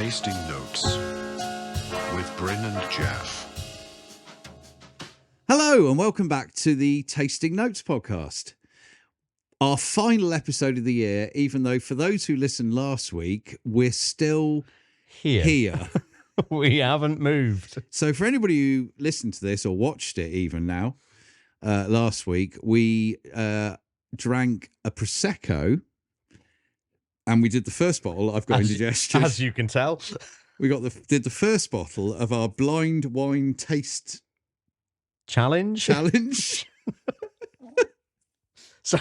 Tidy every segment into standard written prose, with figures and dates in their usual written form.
Tasting Notes with Bryn and Jaff. Hello and welcome back to the Tasting Notes podcast. Our final episode of the year, even though for those who listened last week, we're still here. We haven't moved. So for anybody who listened to this or watched it even now, last week, we drank a Prosecco and we did the first bottle. I've got indigestion. As you can tell. We did the first bottle of our blind wine taste Challenge. So,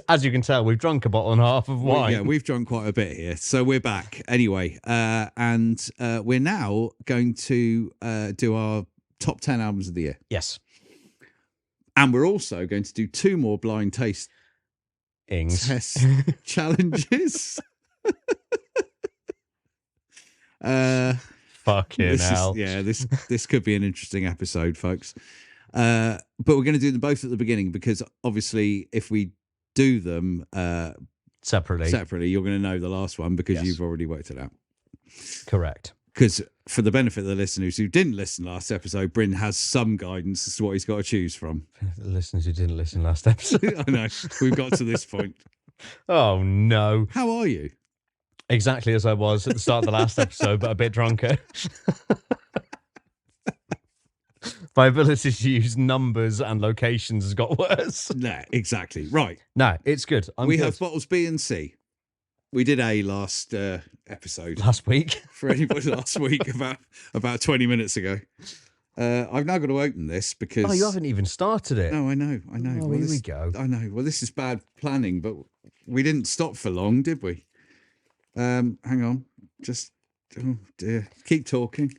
as you can tell, we've drunk a bottle and a half of wine. Yeah, we've drunk quite a bit here. So we're back anyway. And we're now going to do our top 10 albums of the year. Yes. And we're also going to do two more blind taste test challenges. Fucking hell. This could be an interesting episode, folks. But we're going to do them both at the beginning because obviously if we do them separately, you're going to know the last one because you've already worked it out. Correct. Because for the benefit of the listeners who didn't listen last episode, Bryn has some guidance as to what he's got to choose from. The listeners who didn't listen last episode. I know. We've got to this point. Oh, no. How are you? Exactly as I was at the start of the last episode, but a bit drunker. My ability to use numbers and locations has got worse. No, exactly. Right. No, it's good. We have bottles B and C. We did A last episode. Last week. For anybody last week, about 20 minutes ago. I've now got to open this because... Oh, you haven't even started it. No, I know. Oh, well, here we go. I know. Well, this is bad planning, but we didn't stop for long, did we? Hang on. Just, oh dear. Keep talking.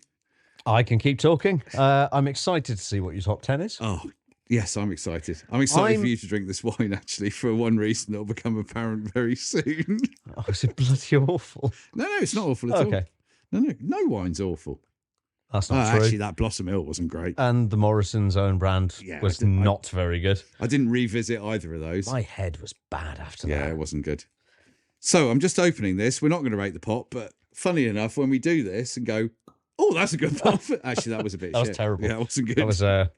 I can keep talking. I'm excited to see what your top 10 is. Oh, yes, I'm excited. I'm excited for you to drink this wine, actually, for one reason that'll become apparent very soon. Oh, is it bloody awful? No, it's not awful at all. Okay. No wine's awful. That's not true. Actually, that Blossom Hill wasn't great. And the Morrison's own brand was not very good. I didn't revisit either of those. My head was bad after that. Yeah, it wasn't good. So I'm just opening this. We're not going to rate the pot, but funny enough, when we do this and go, oh, that's a good pot. Actually, that was a bit That shit. was terrible. Yeah, it wasn't good. That was a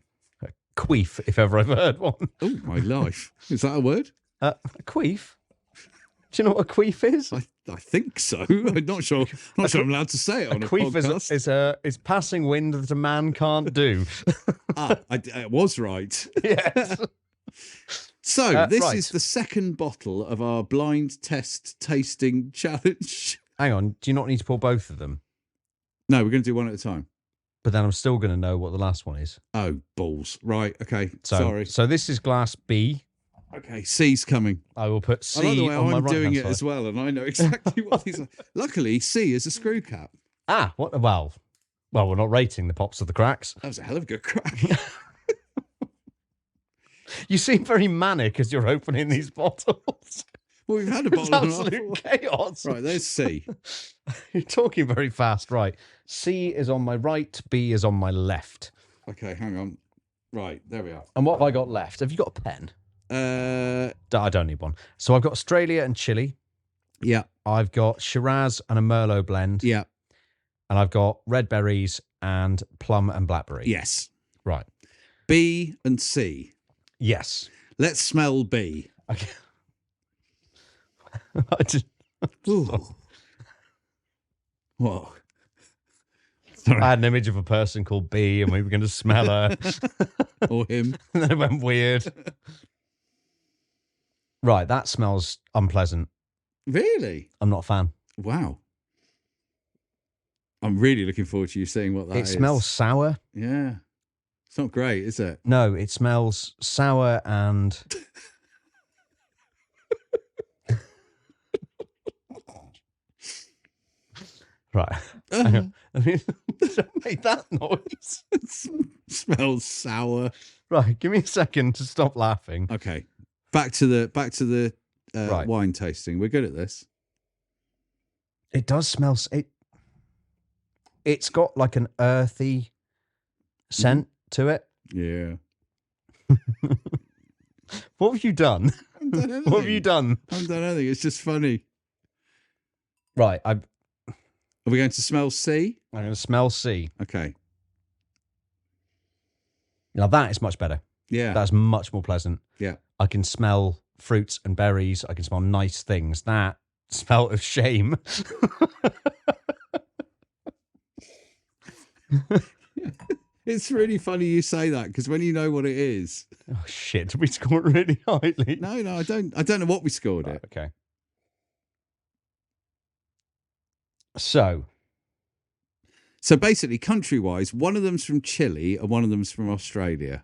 queef, if ever I've heard one. Oh, my life. Is that a word? A queef? Do you know what a queef is? I think so. I'm not sure I'm allowed to say it on a podcast. Is passing wind that a man can't do. I was right. Yes. So this is the second bottle of our blind test tasting challenge. Hang on. Do you not need to pour both of them? No, we're going to do one at a time. But then I'm still going to know what the last one is. Oh, balls. Right. Okay. Sorry. So this is glass B. Okay. C's coming. I will put C I like the way on my I'm doing right-hand it side. as well, and I know exactly what these are. Luckily, C is a screw cap. Ah, what? Well, we're not rating the pops of the cracks. That was a hell of a good crack. You seem very manic as you're opening these bottles. Well, we've had a It's bottle and a absolute half. chaos. Right, there's C. You're talking very fast. Right. C is on my right, B is on my left. Okay, hang on. Right, there we are. And what have I got left? Have you got a pen? I don't need one. So I've got Australia and Chile. Yeah. I've got Shiraz and a Merlot blend. Yeah. And I've got red berries and plum and blackberry. Yes. Right. B and C. Yes. Let's smell B. Okay. Ooh. Whoa. Sorry. I had an image of a person called B and we were going to smell her. Or him. And then it went weird. Right, that smells unpleasant. Really? I'm not a fan. Wow. I'm really looking forward to you seeing what that is. It smells sour. Yeah. It's not great, is it? No, it smells sour and... Right. I mean, don't make that noise. It smells sour. Right, give me a second to stop laughing. Okay. Back to the Right. wine tasting. We're good at this. It does smell... It's got like an earthy scent to it. Yeah. What have you done? What have you done? I haven't done anything. It's just funny. Right, Are we going to smell C? I'm going to smell C. Okay. Now that is much better. Yeah. That's much more pleasant. Yeah. I can smell fruits and berries. I can smell nice things. That smell of shame. It's really funny you say that because when you know what it is. Oh shit! Did we score it really highly? No, I don't. I don't know what we scored it. Okay. So basically, country-wise, one of them's from Chile and one of them's from Australia.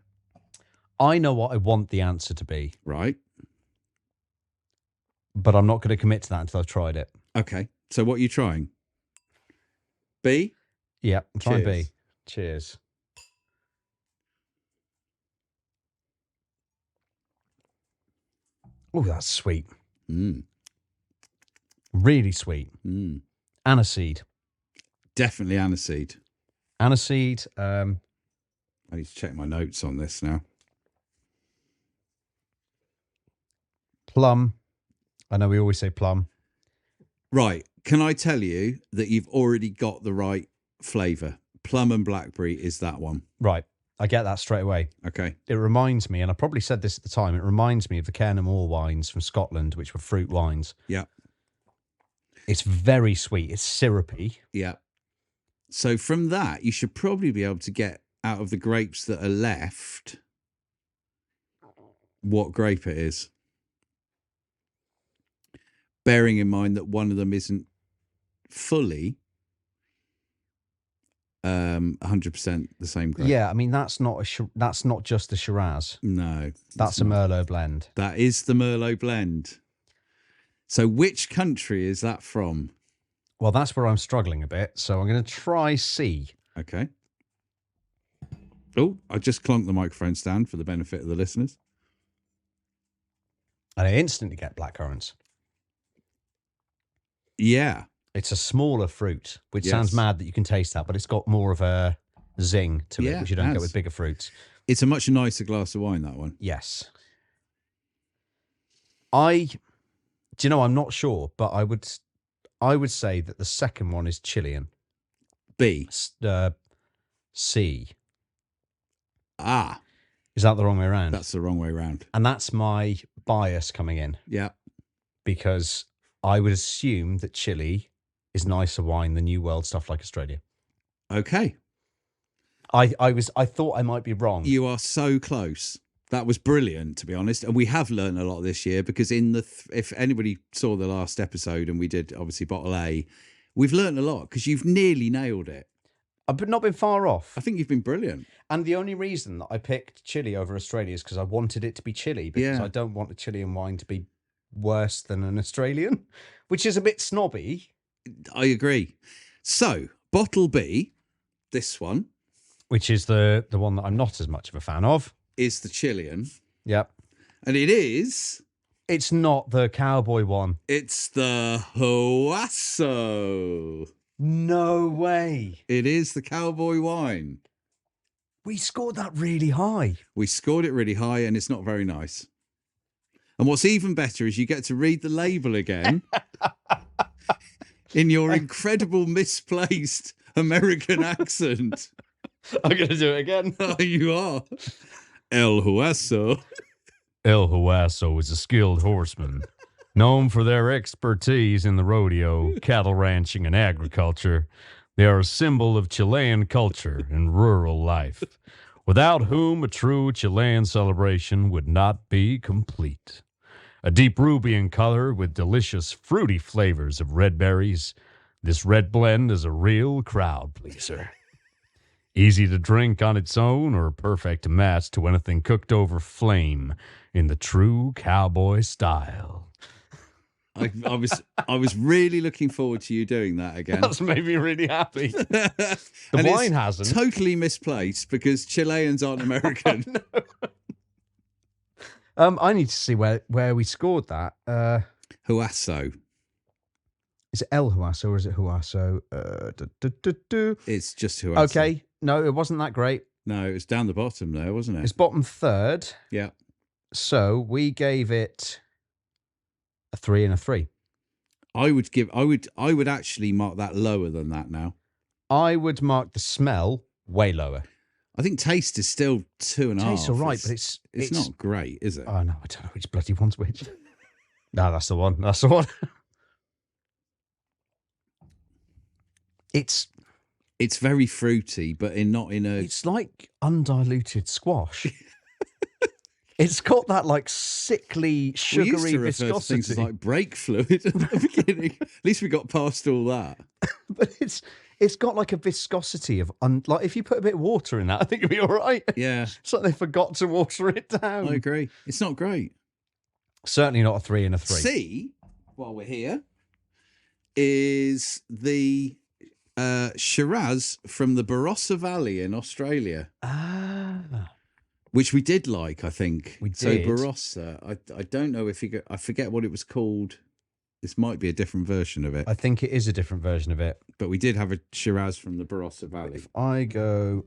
I know what I want the answer to be, Right. but I'm not going to commit to that until I've tried it. Okay. So what are you trying? B? Yeah, I'm trying Cheers. B. Cheers. Oh, that's sweet. Really sweet. Aniseed. Definitely aniseed. Aniseed. I need to check my notes on this now. Plum. I know we always say plum. Right. Can I tell you that you've already got the right flavour? Plum and blackberry is that one. Right. I get that straight away. Okay. It reminds me, and I probably said this at the time, it reminds me of the Cairn and Moor wines from Scotland, which were fruit wines. Yeah. It's very sweet. It's syrupy. Yeah. So from that, you should probably be able to get out of the grapes that are left what grape it is. Bearing in mind that one of them isn't fully 100% the same grape. Yeah, I mean that's not just a Shiraz. No, That's a Merlot blend. That is the Merlot blend. So which country is that from? Well, that's where I'm struggling a bit. So I'm going to try C. Okay. Oh, I just clonked the microphone stand for the benefit of the listeners. And I instantly get blackcurrants. Yeah. It's a smaller fruit, which sounds mad that you can taste that, but it's got more of a zing to it, which you don't get with bigger fruits. It's a much nicer glass of wine, that one. Yes. Do you know, I'm not sure, but I would say that the second one is Chilean. B. C. Ah. Is that the wrong way around? That's the wrong way around. And that's my bias coming in. Yeah. Because I would assume that Chile is nicer wine than New World stuff like Australia. Okay. I thought I might be wrong. You are so close. That was brilliant, to be honest. And we have learned a lot this year because if anybody saw the last episode and we did obviously bottle A, we've learned a lot because you've nearly nailed it. I've not been far off. I think you've been brilliant. And the only reason that I picked Chile over Australia is because I wanted it to be Chile, because I don't want a Chilean wine to be worse than an Australian, which is a bit snobby. I agree. So, bottle B, this one, which is the one that I'm not as much of a fan of, is the Chilean. Yep. And it's not the cowboy one. It's the Huaso. No way. It is the cowboy wine. We scored that really high. We scored it really high, and it's not very nice. And what's even better is you get to read the label again in your incredible misplaced American accent. I'm going to do it again. Oh, you are. El Huaso. El Huaso is a skilled horseman, known for their expertise in the rodeo, cattle ranching, and agriculture. They are a symbol of Chilean culture and rural life, without whom a true Chilean celebration would not be complete. A deep ruby in color with delicious fruity flavors of red berries, this red blend is a real crowd pleaser. Easy to drink on its own or perfect to match to anything cooked over flame in the true cowboy style. I was really looking forward to you doing that again. That's made me really happy. The wine hasn't. Totally misplaced because Chileans aren't American. I need to see where we scored that. Huaso. Is it El Huaso or is it Huaso? It's just Huaso. Okay. No, it wasn't that great. No, it was down the bottom there, wasn't it? It's bottom third. Yeah. So we gave it a 3 and a 3. I would actually mark that lower than that now. I would mark the smell way lower. I think taste is still 2.5. Tastes all right, but it's not great, is it? Oh no, I don't know which bloody one's which. No, that's the one. That's the one. It's very fruity, but not in a. It's like undiluted squash. It's got that like sickly, sugary we used to viscosity. refer to things as like brake fluid at the beginning. At least we got past all that. But it's got like a viscosity of like if you put a bit of water in that, I think it'd be all right. Yeah, it's like they forgot to water it down. I agree. It's not great. Certainly not a 3 and a 3. C, while we're here, is the Shiraz from the Barossa Valley in Australia. Which we did like, I think. We did. So Barossa, I don't know if I forget what it was called. This might be a different version of it. I think it is a different version of it. But we did have a Shiraz from the Barossa Valley. If I go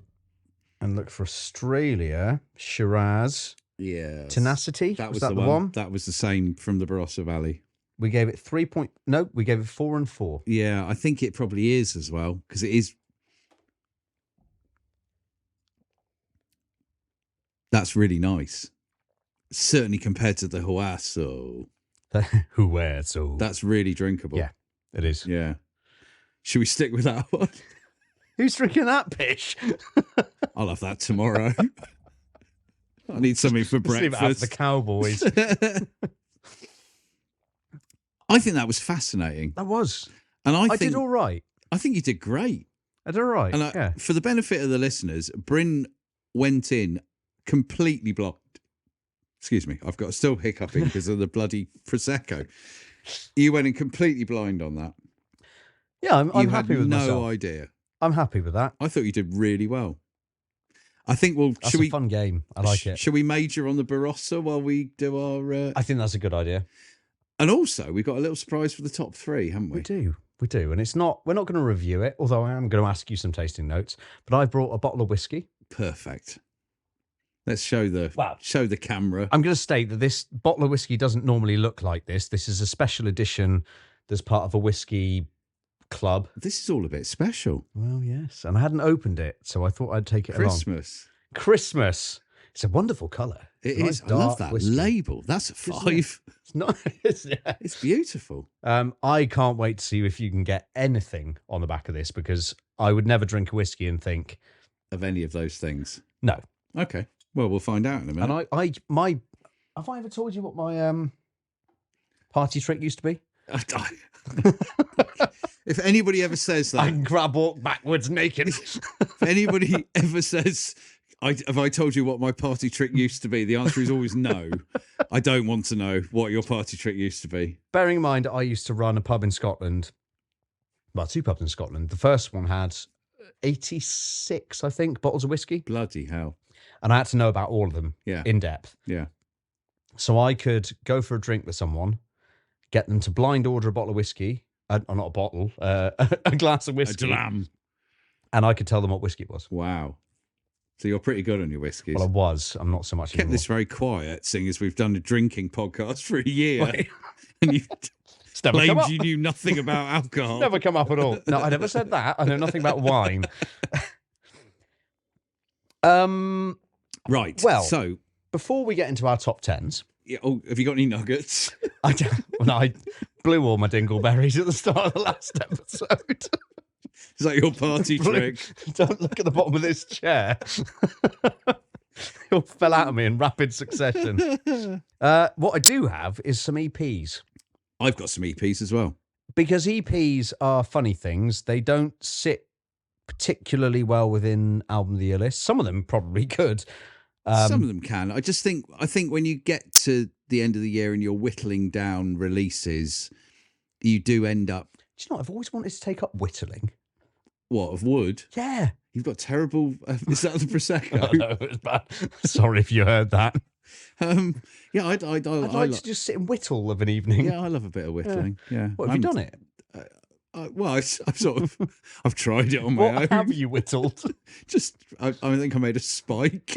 and look for Australia, Shiraz. Yeah. Tenacity? That was the one? That was the same from the Barossa Valley. We gave it 3 point... No, we gave it 4 and 4. Yeah, I think it probably is as well, because it is... That's really nice. Certainly compared to the Huaso. Huaso. That's really drinkable. Yeah, it is. Yeah. Should we stick with that one? Who's drinking that pish? I'll have that tomorrow. I need something for breakfast. The Cowboys. I think that was fascinating. That was. And I did all right. I think you did great. I did all right. And for the benefit of the listeners, Bryn went in completely blocked. Excuse me, I've got still hiccuping because of the bloody Prosecco. You went in completely blind on that. Yeah, I'm happy with myself. No idea. I'm happy with that. I thought you did really well. I think that's a fun game. I like it. Should we major on the Barossa while we do our... I think that's a good idea. And also, we've got a little surprise for the top 3, haven't we? We do. And we're not going to review it, although I am going to ask you some tasting notes. But I've brought a bottle of whiskey. Perfect. Let's show the camera. I'm going to state that this bottle of whiskey doesn't normally look like this. This is a special edition that's part of a whiskey club. This is all a bit special. Well, yes. And I hadn't opened it, so I thought I'd take it along. Christmas. It's a wonderful colour. It is. I love that whiskey label. That's a 5. It's nice. Yeah. It's beautiful. I can't wait to see if you can get anything on the back of this, because I would never drink a whiskey and think of any of those things. No. Okay. Well, we'll find out in a minute. And have I ever told you what my party trick used to be? If anybody ever says that, I can walk backwards naked. If anybody ever says, have I told you what my party trick used to be? The answer is always no. I don't want to know what your party trick used to be. Bearing in mind, I used to run a pub in Scotland. Well, 2 pubs in Scotland. The first one had 86, I think, bottles of whiskey. Bloody hell. And I had to know about all of them in depth. Yeah. So I could go for a drink with someone, get them to blind order a bottle of whiskey, not a bottle, a glass of whiskey. A dram. And I could tell them what whiskey it was. Wow. So you're pretty good on your whiskies. Well, I was. I'm not so much anymore. Kept this very quiet, seeing as we've done a drinking podcast for a year. And you've claimed you knew nothing about alcohol. It's never come up at all. No, I never said that. I know nothing about wine. Right. Well, so before we get into our top 10s. Yeah, have you got any nuggets? I blew all my dingleberries at the start of the last episode. Is that your party trick? Don't look at the bottom of this chair. It all fell out of me in rapid succession. What I do have is some EPs. I've got some EPs as well. Because EPs are funny things. They don't sit particularly well within album of the year list. Some of them probably could. Some of them can. I think when you get to the end of the year and you're whittling down releases, you do end up... Do you know, I've always wanted to take up whittling. What, of wood? Yeah. You've got terrible... is that the Prosecco? Oh, no, it was bad. Sorry if you heard that. Yeah, I'd like to just sit and whittle of an evening. Yeah, I love a bit of whittling. Yeah. What, have you done it? Well, I've sort of... I've tried it on my own. What have you whittled? I think I made a spike.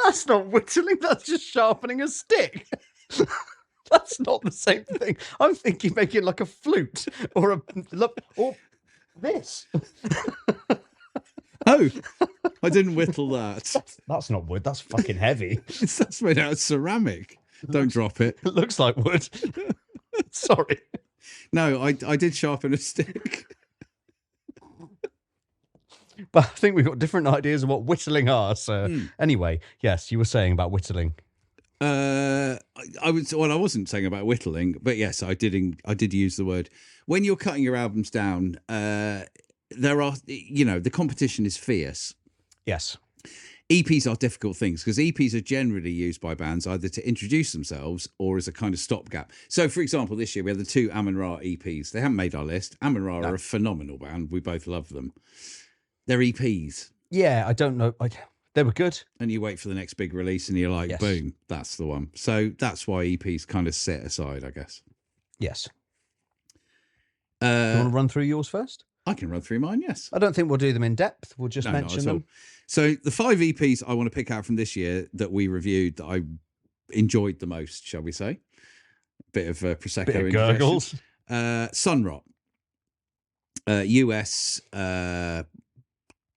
That's not whittling, that's just sharpening a stick. That's not the same thing. I'm thinking making like a flute or or this. Oh, I didn't whittle that. That's not wood. That's fucking heavy. That's made out of ceramic. Don't drop it. It looks like wood. Sorry. No, I did sharpen a stick. But I think we've got different ideas of what whittling are. So anyway, yes, you were saying about whittling. I wasn't saying about whittling, but yes, I did use the word. When you're cutting your albums down, there are, the competition is fierce. Yes. EPs are difficult things because EPs are generally used by bands either to introduce themselves or as a kind of stopgap. So, for example, this year we had the 2 Amon-Ra EPs. They haven't made our list. Amon-Ra are a phenomenal band. We both love them. They're EPs. Yeah, I don't know. They were good. And you wait for the next big release and you're like, boom, that's the one. So that's why EPs kind of set aside, I guess. Yes. Do you want to run through yours first? I can run through mine, yes. I don't think we'll do them in depth. We'll just mention them. So the 5 EPs I want to pick out from this year that we reviewed that I enjoyed the most, shall we say? Bit of Prosecco. Bit of gurgles. Sunrot. US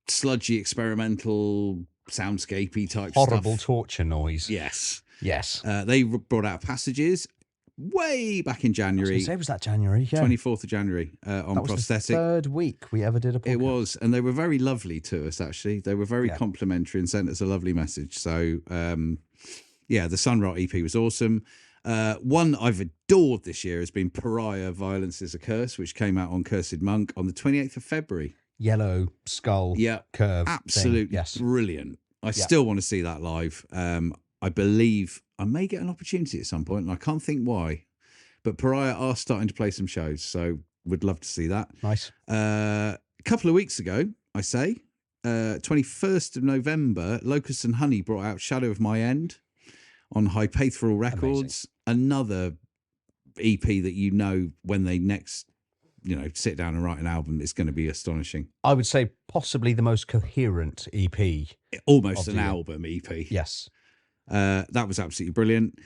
sludgy experimental soundscapey type Horrible stuff. torture noise. Yes. Yes. They brought out Passages way back in January. Was that January? Yeah. 24th of January on that was Prosthetic. The third week we ever did a podcast. It was, and they were very lovely to us, actually. They were very complimentary and sent us a lovely message. So, the Sunrot EP was awesome. One I've adored this year has been Pariah, Violence is a Curse, which came out on Cursed Monk on the 28th of February. Yellow skull curve. Absolutely brilliant. I still want to see that live. I believe I may get an opportunity at some point, and I can't think why. But Pariah are starting to play some shows, so would love to see that. Nice. A couple of weeks ago, 21st of November, Locust and Honey brought out Shadow of My End on Hypaethral Records. Amazing. Another EP that when they next sit down and write an album, it's going to be astonishing. I would say possibly the most coherent EP. Almost an album EP. Yes. That was absolutely brilliant.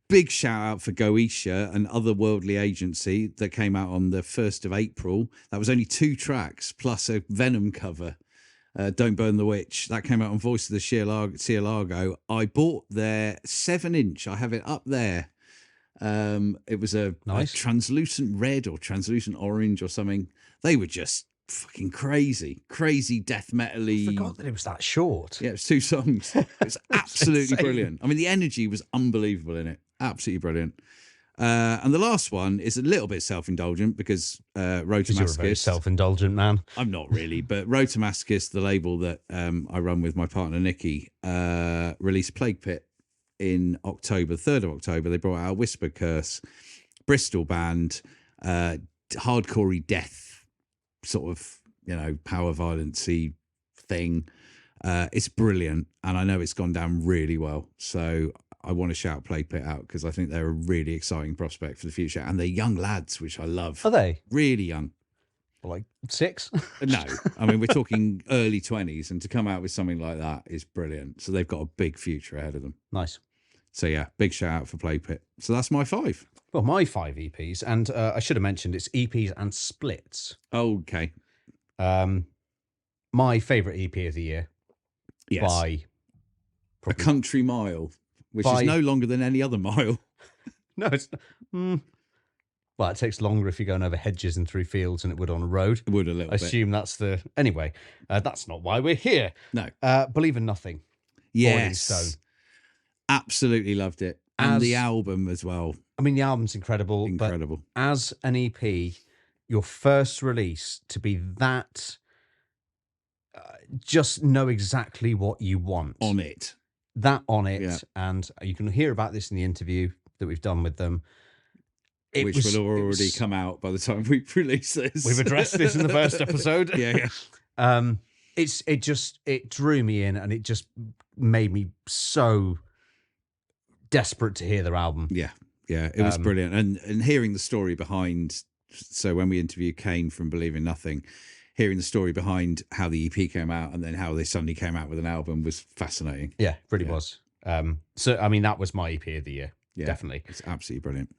Big shout out for Goetia, an otherworldly agency that came out on the 1st of April. That was only 2 tracks plus a Venom cover. Don't Burn the Witch. That came out on Voice of the Cielago. I bought their 7-inch. I have it up there. It was a translucent red or translucent orange or something. They were just fucking crazy death metal-y. I forgot that it was that short. Yeah, it was 2 songs. It was absolutely brilliant. I mean, the energy was unbelievable in it. Absolutely brilliant. And the last one is a little bit self-indulgent because Rotomaskis. You're a very self-indulgent man. I'm not really, but Rotomaskis, the label that I run with my partner Nikki, released Plague Pit in October, 3rd of October. They brought out Whisper Curse, Bristol band, hardcorey death, sort of, power violence-y thing. It's brilliant, and I know it's gone down really well. So I want to shout Plague Pit out because I think they're a really exciting prospect for the future. And they're young lads, which I love. Are they? Really young. Like 6? No. I mean, we're talking early 20s, and to come out with something like that is brilliant. So they've got a big future ahead of them. Nice. So yeah, big shout out for Plague Pit. So that's my 5. Well, my 5 EPs, and I should have mentioned it's EPs and splits. Okay. My favourite EP of the year. Yes. By A Country Mile, which is no longer than any other mile. No, it's... Well, it takes longer if you're going over hedges and through fields than it would on a road. It would a little bit. I assume that's the... Anyway, that's not why we're here. No. Believe in Nothing. Yes. Stone. Absolutely loved it. And the album as well. I mean, the album's incredible. Incredible. But as an EP, your first release to be that... just know exactly what you want. On it. Yeah. And you can hear about this in the interview that we've done with them. Which will already come out by the time we release this. We've addressed this in the first episode. Yeah. It drew me in, and it just made me so desperate to hear their album. Yeah. It was brilliant. And hearing the story behind, so when we interviewed Kane from Believe in Nothing, hearing the story behind how the EP came out and then how they suddenly came out with an album was fascinating. Yeah, really was. So, I mean, that was my EP of the year. definitely. It's absolutely brilliant.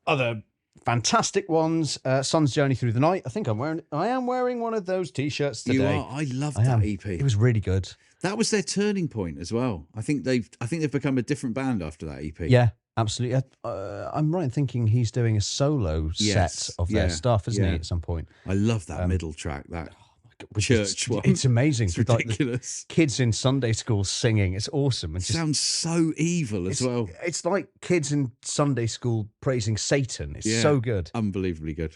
Other fantastic ones. Sun's Journey Through the Night. I am wearing one of those T-shirts today. You are. I love that EP. It was really good. That was their turning point as well. I think they've become a different band after that EP. Yeah, absolutely. I'm right in thinking he's doing a solo set of their stuff, isn't he? At some point. I love that middle track. That church one. It's amazing. It's ridiculous. Like kids in Sunday school singing. It's awesome. It sounds so evil as well. It's like kids in Sunday school praising Satan. It's so good. Unbelievably good.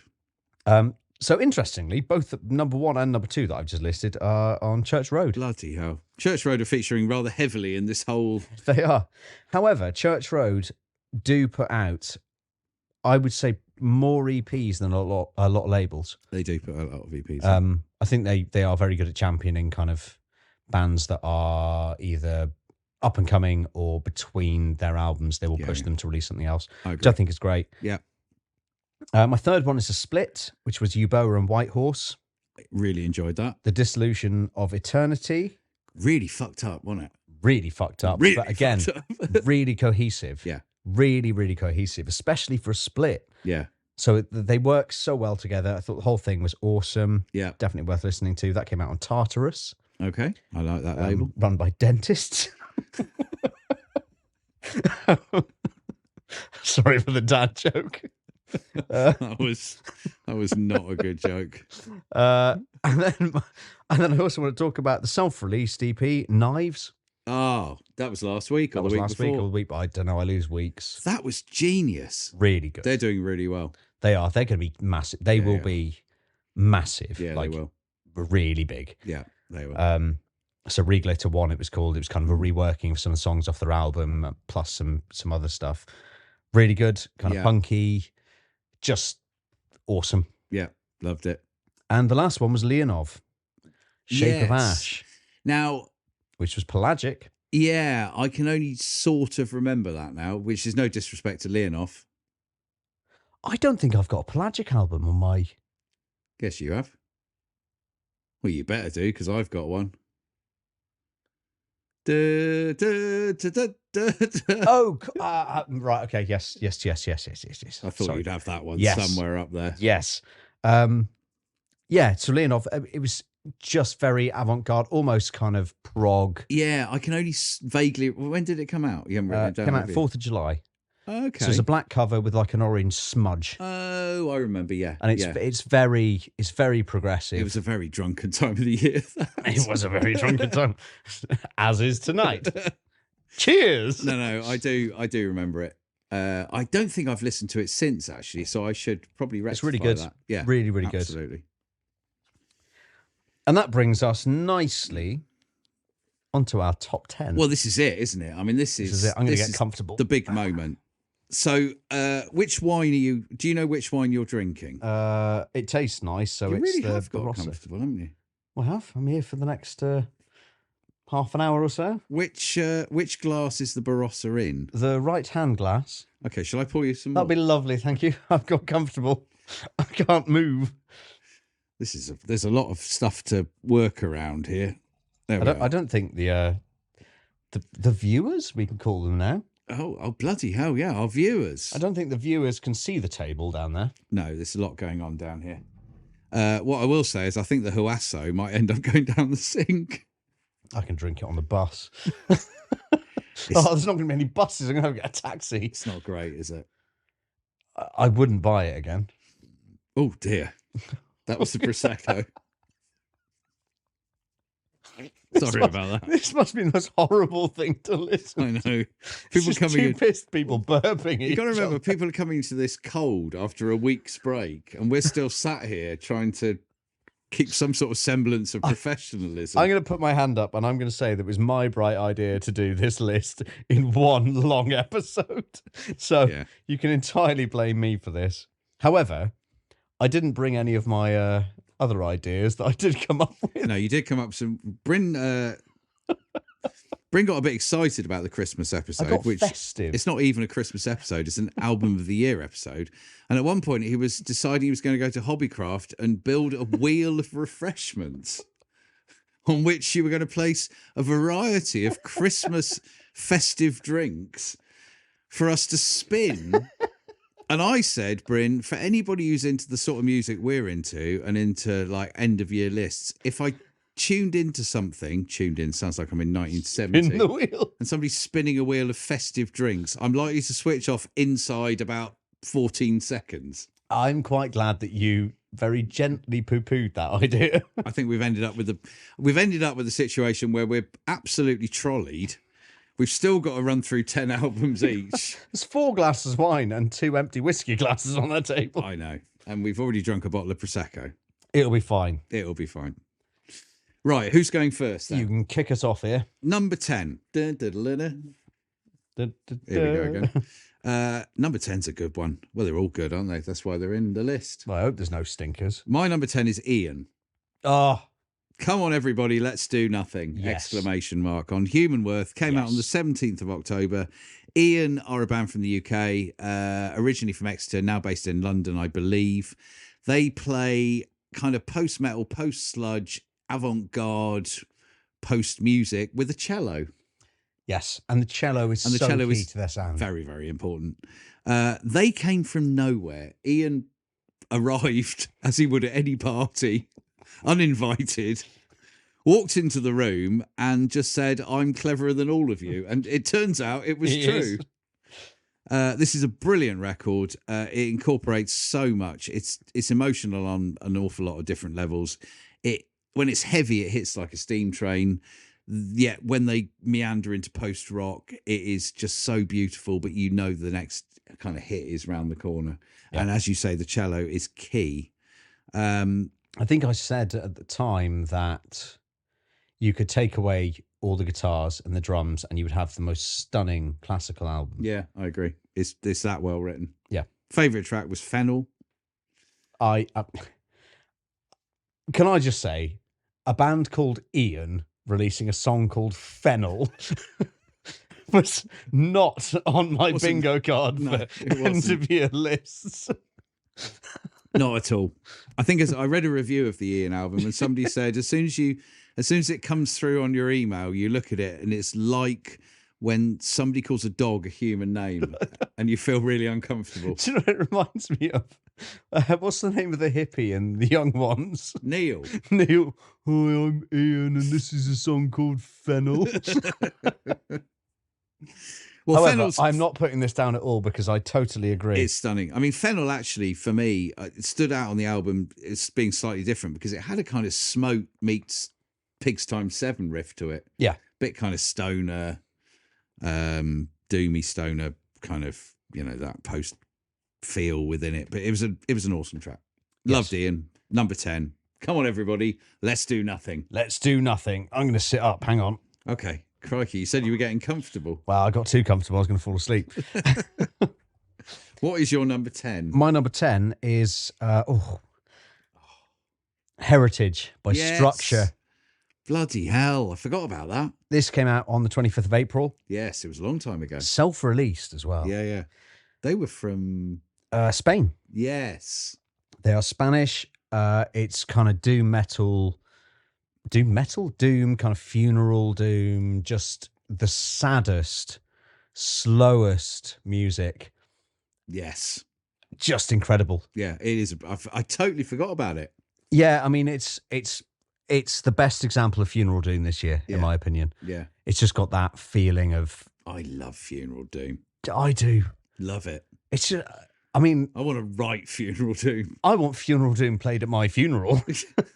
So interestingly, both number 1 and number 2 that I've just listed are on Church Road. Bloody hell. Church Road are featuring rather heavily in this whole... They are. However, Church Road do put out, I would say, more EPs than a lot of labels. They do put out a lot of EPs. I think they are very good at championing kind of bands that are either up and coming or between their albums. They will push them to release something else, which I think is great. Yeah. My third one is a split, which was Euboa and Whitehorse. Really enjoyed that. The Dissolution of Eternity. Really fucked up, wasn't it? Really fucked up. Really but again, really cohesive. Yeah. Really, really cohesive, especially for a split. Yeah. So they work so well together. I thought the whole thing was awesome. Yeah. Definitely worth listening to. That came out on Tartarus. Okay. I like that label. Run by dentists. Sorry for the dad joke. That was not a good joke. And then I also want to talk about the self-released EP, Knives. Oh, that was last week or the week before? Week or the week, but I don't know. I lose weeks. That was genius. Really good. They're doing really well. They are. They're going to be massive. They will be massive. Yeah, they will. Really big. Yeah, they will. So Regulator 1, it was called. It was kind of a reworking of some of the songs off their album, plus some other stuff. Really good, kind of punky, just awesome. Yeah, loved it. And the last one was Leonov, Shape of Ash. Now, which was Pelagic. Yeah, I can only sort of remember that now, which is no disrespect to Leonov. I don't think I've got a Pelagic album on my... Guess you have. Well, you better do, because I've got one. Oh, right. Okay. Yes. I thought you'd have that one somewhere up there. Yes. Yeah. So Leonov, it was just very avant-garde, almost kind of prog. Yeah, I can only vaguely... When did it come out? You haven't written it down. Came out 4th of July. Okay. So it's a black cover with like an orange smudge. Oh, I remember, yeah. And it's very progressive. It was a very drunken time of the year. It was a very drunken time, as is tonight. Cheers. No, I do remember it. I don't think I've listened to it since, actually, so I should probably rectify It's really good. That. Yeah, really good. Absolutely. And that brings us nicely onto our top 10. Well, this is it, isn't it? I mean, this is it. I'm going to get comfortable. The big moment. So, which wine are you? Do you know which wine you're drinking? It tastes nice, so you it's really the have got Barossa. comfortable, haven't you? I have. I'm here for the next half an hour or so. Which glass is the Barossa in? The right-hand glass. Okay, shall I pour you some more? That'd be lovely, thank you. I've got comfortable. I can't move. There's a lot of stuff to work around here. I don't think the viewers, we can call them now. Oh, bloody hell, yeah, our viewers. I don't think the viewers can see the table down there. No, there's a lot going on down here. What I will say is I think the Huasso might end up going down the sink. I can drink it on the bus. There's not going to be any buses. I'm going to get a taxi. It's not great, is it? I wouldn't buy it again. Oh, dear. That was the Prosecco. Sorry about that. This must be the most horrible thing to listen I know. to. People coming pissed people burping. You got to remember, people are coming to this cold after a week's break, and we're still sat here trying to keep some sort of semblance of professionalism. I'm going to put my hand up, and I'm going to say that it was my bright idea to do this list in one long episode. So you can entirely blame me for this. However, I didn't bring any of my other ideas that I did come up with. No, you did come up with some. Bryn got a bit excited about the Christmas episode, I got which festive. It's not even a Christmas episode; it's an album of the year episode. And at one point, he was deciding he was going to go to Hobbycraft and build a wheel of refreshments, on which you were going to place a variety of Christmas festive drinks for us to spin. And I said, Bryn, for anybody who's into the sort of music we're into and into like end of year lists, if I tuned in sounds like I'm in 1970. In the wheel. And somebody's spinning a wheel of festive drinks, I'm likely to switch off inside about 14 seconds. I'm quite glad that you very gently poo-pooed that idea. I think we've ended up with a situation where we're absolutely trolleyed. We've still got to run through 10 albums each. There's 4 glasses of wine and 2 empty whiskey glasses on that table. I know. And we've already drunk a bottle of Prosecco. It'll be fine. It'll be fine. Right, who's going first then? You can kick us off here. Number 10. Here we go again. Number 10's a good one. Well, they're all good, aren't they? That's why they're in the list. Well, I hope there's no stinkers. My number 10 is Ian. Oh, Come on, everybody, let's do nothing! Yes. Exclamation mark on Human Worth. Came out on the 17th of October. Ian are a band from the UK, originally from Exeter, now based in London, I believe. They play kind of post-metal, post-sludge, avant-garde, post-music with a cello. yes. And the cello is so key to their sound. Very, very important. They came from nowhere. Ian arrived, as he would at any party, uninvited, walked into the room and just said, I'm cleverer than all of you. And it turns out it was true. This is a brilliant record. It incorporates so much. It's emotional on an awful lot of different levels. When it's heavy, it hits like a steam train. Yet when they meander into post-rock, it is just so beautiful, but you know the next kind of hit is round the corner. Yeah. And as you say, the cello is key. I think I said at the time that you could take away all the guitars and the drums and you would have the most stunning classical album. Yeah, I agree. It's that well written. Yeah. Favourite track was Fennel. Can I just say, a band called Ian releasing a song called Fennel was not on my bingo card for end of year lists. Not at all. I think I read a review of the Ian album and somebody said as soon as it comes through on your email, you look at it and it's like when somebody calls a dog a human name and you feel really uncomfortable. Do you know what it reminds me of? What's the name of the hippie and the young ones? Neil. Hi, I'm Ian and this is a song called Fennel. Well, however, I'm not putting this down at all because I totally agree. It's stunning. I mean, Fennel actually, for me, it stood out on the album as being slightly different because it had a kind of Smoke meets Pigs Times 7 riff to it. Yeah. Bit kind of stoner, doomy stoner kind of, that post feel within it. But it was an awesome track. Yes. Loved Ian. Number 10. Come on, everybody. Let's do nothing. Let's do nothing. I'm going to sit up. Hang on. Okay. Crikey, you said you were getting comfortable. Well, I got too comfortable. I was going to fall asleep. What is your number 10? My number 10 is Heritage by Structure. Bloody hell, I forgot about that. This came out on the 25th of April. Yes, it was a long time ago. Self-released as well. Yeah. They were from... Spain. Yes. They are Spanish. It's kind of doom metal, kind of funeral doom, just the saddest, slowest music. Yes. Just incredible. Yeah, it is. I totally forgot about it. Yeah, I mean, it's the best example of funeral doom this year, in my opinion. Yeah. It's just got that feeling of... I love funeral doom. I do. Love it. It's just... I mean... I want to write funeral doom. I want funeral doom played at my funeral.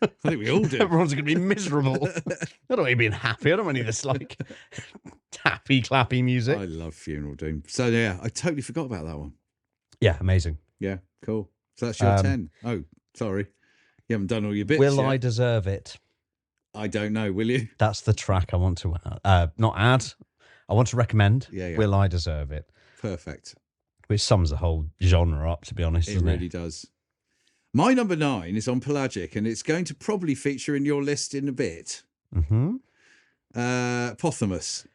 I think we all do. Everyone's going to be miserable. I don't want you being happy. I don't want any of this, like, happy, clappy music. I love funeral doom. So, yeah, I totally forgot about that one. Yeah, amazing. Yeah, cool. So that's your 10. Oh, sorry. You haven't done all your bits Will yet. I deserve it? I don't know, will you? That's the track I want to not add. I want to recommend. Yeah. Will I deserve it? Perfect. Which sums the whole genre up, to be honest. It really does. My number 9 is on Pelagic, and it's going to probably feature in your list in a bit. Mm-hmm. Pothamus.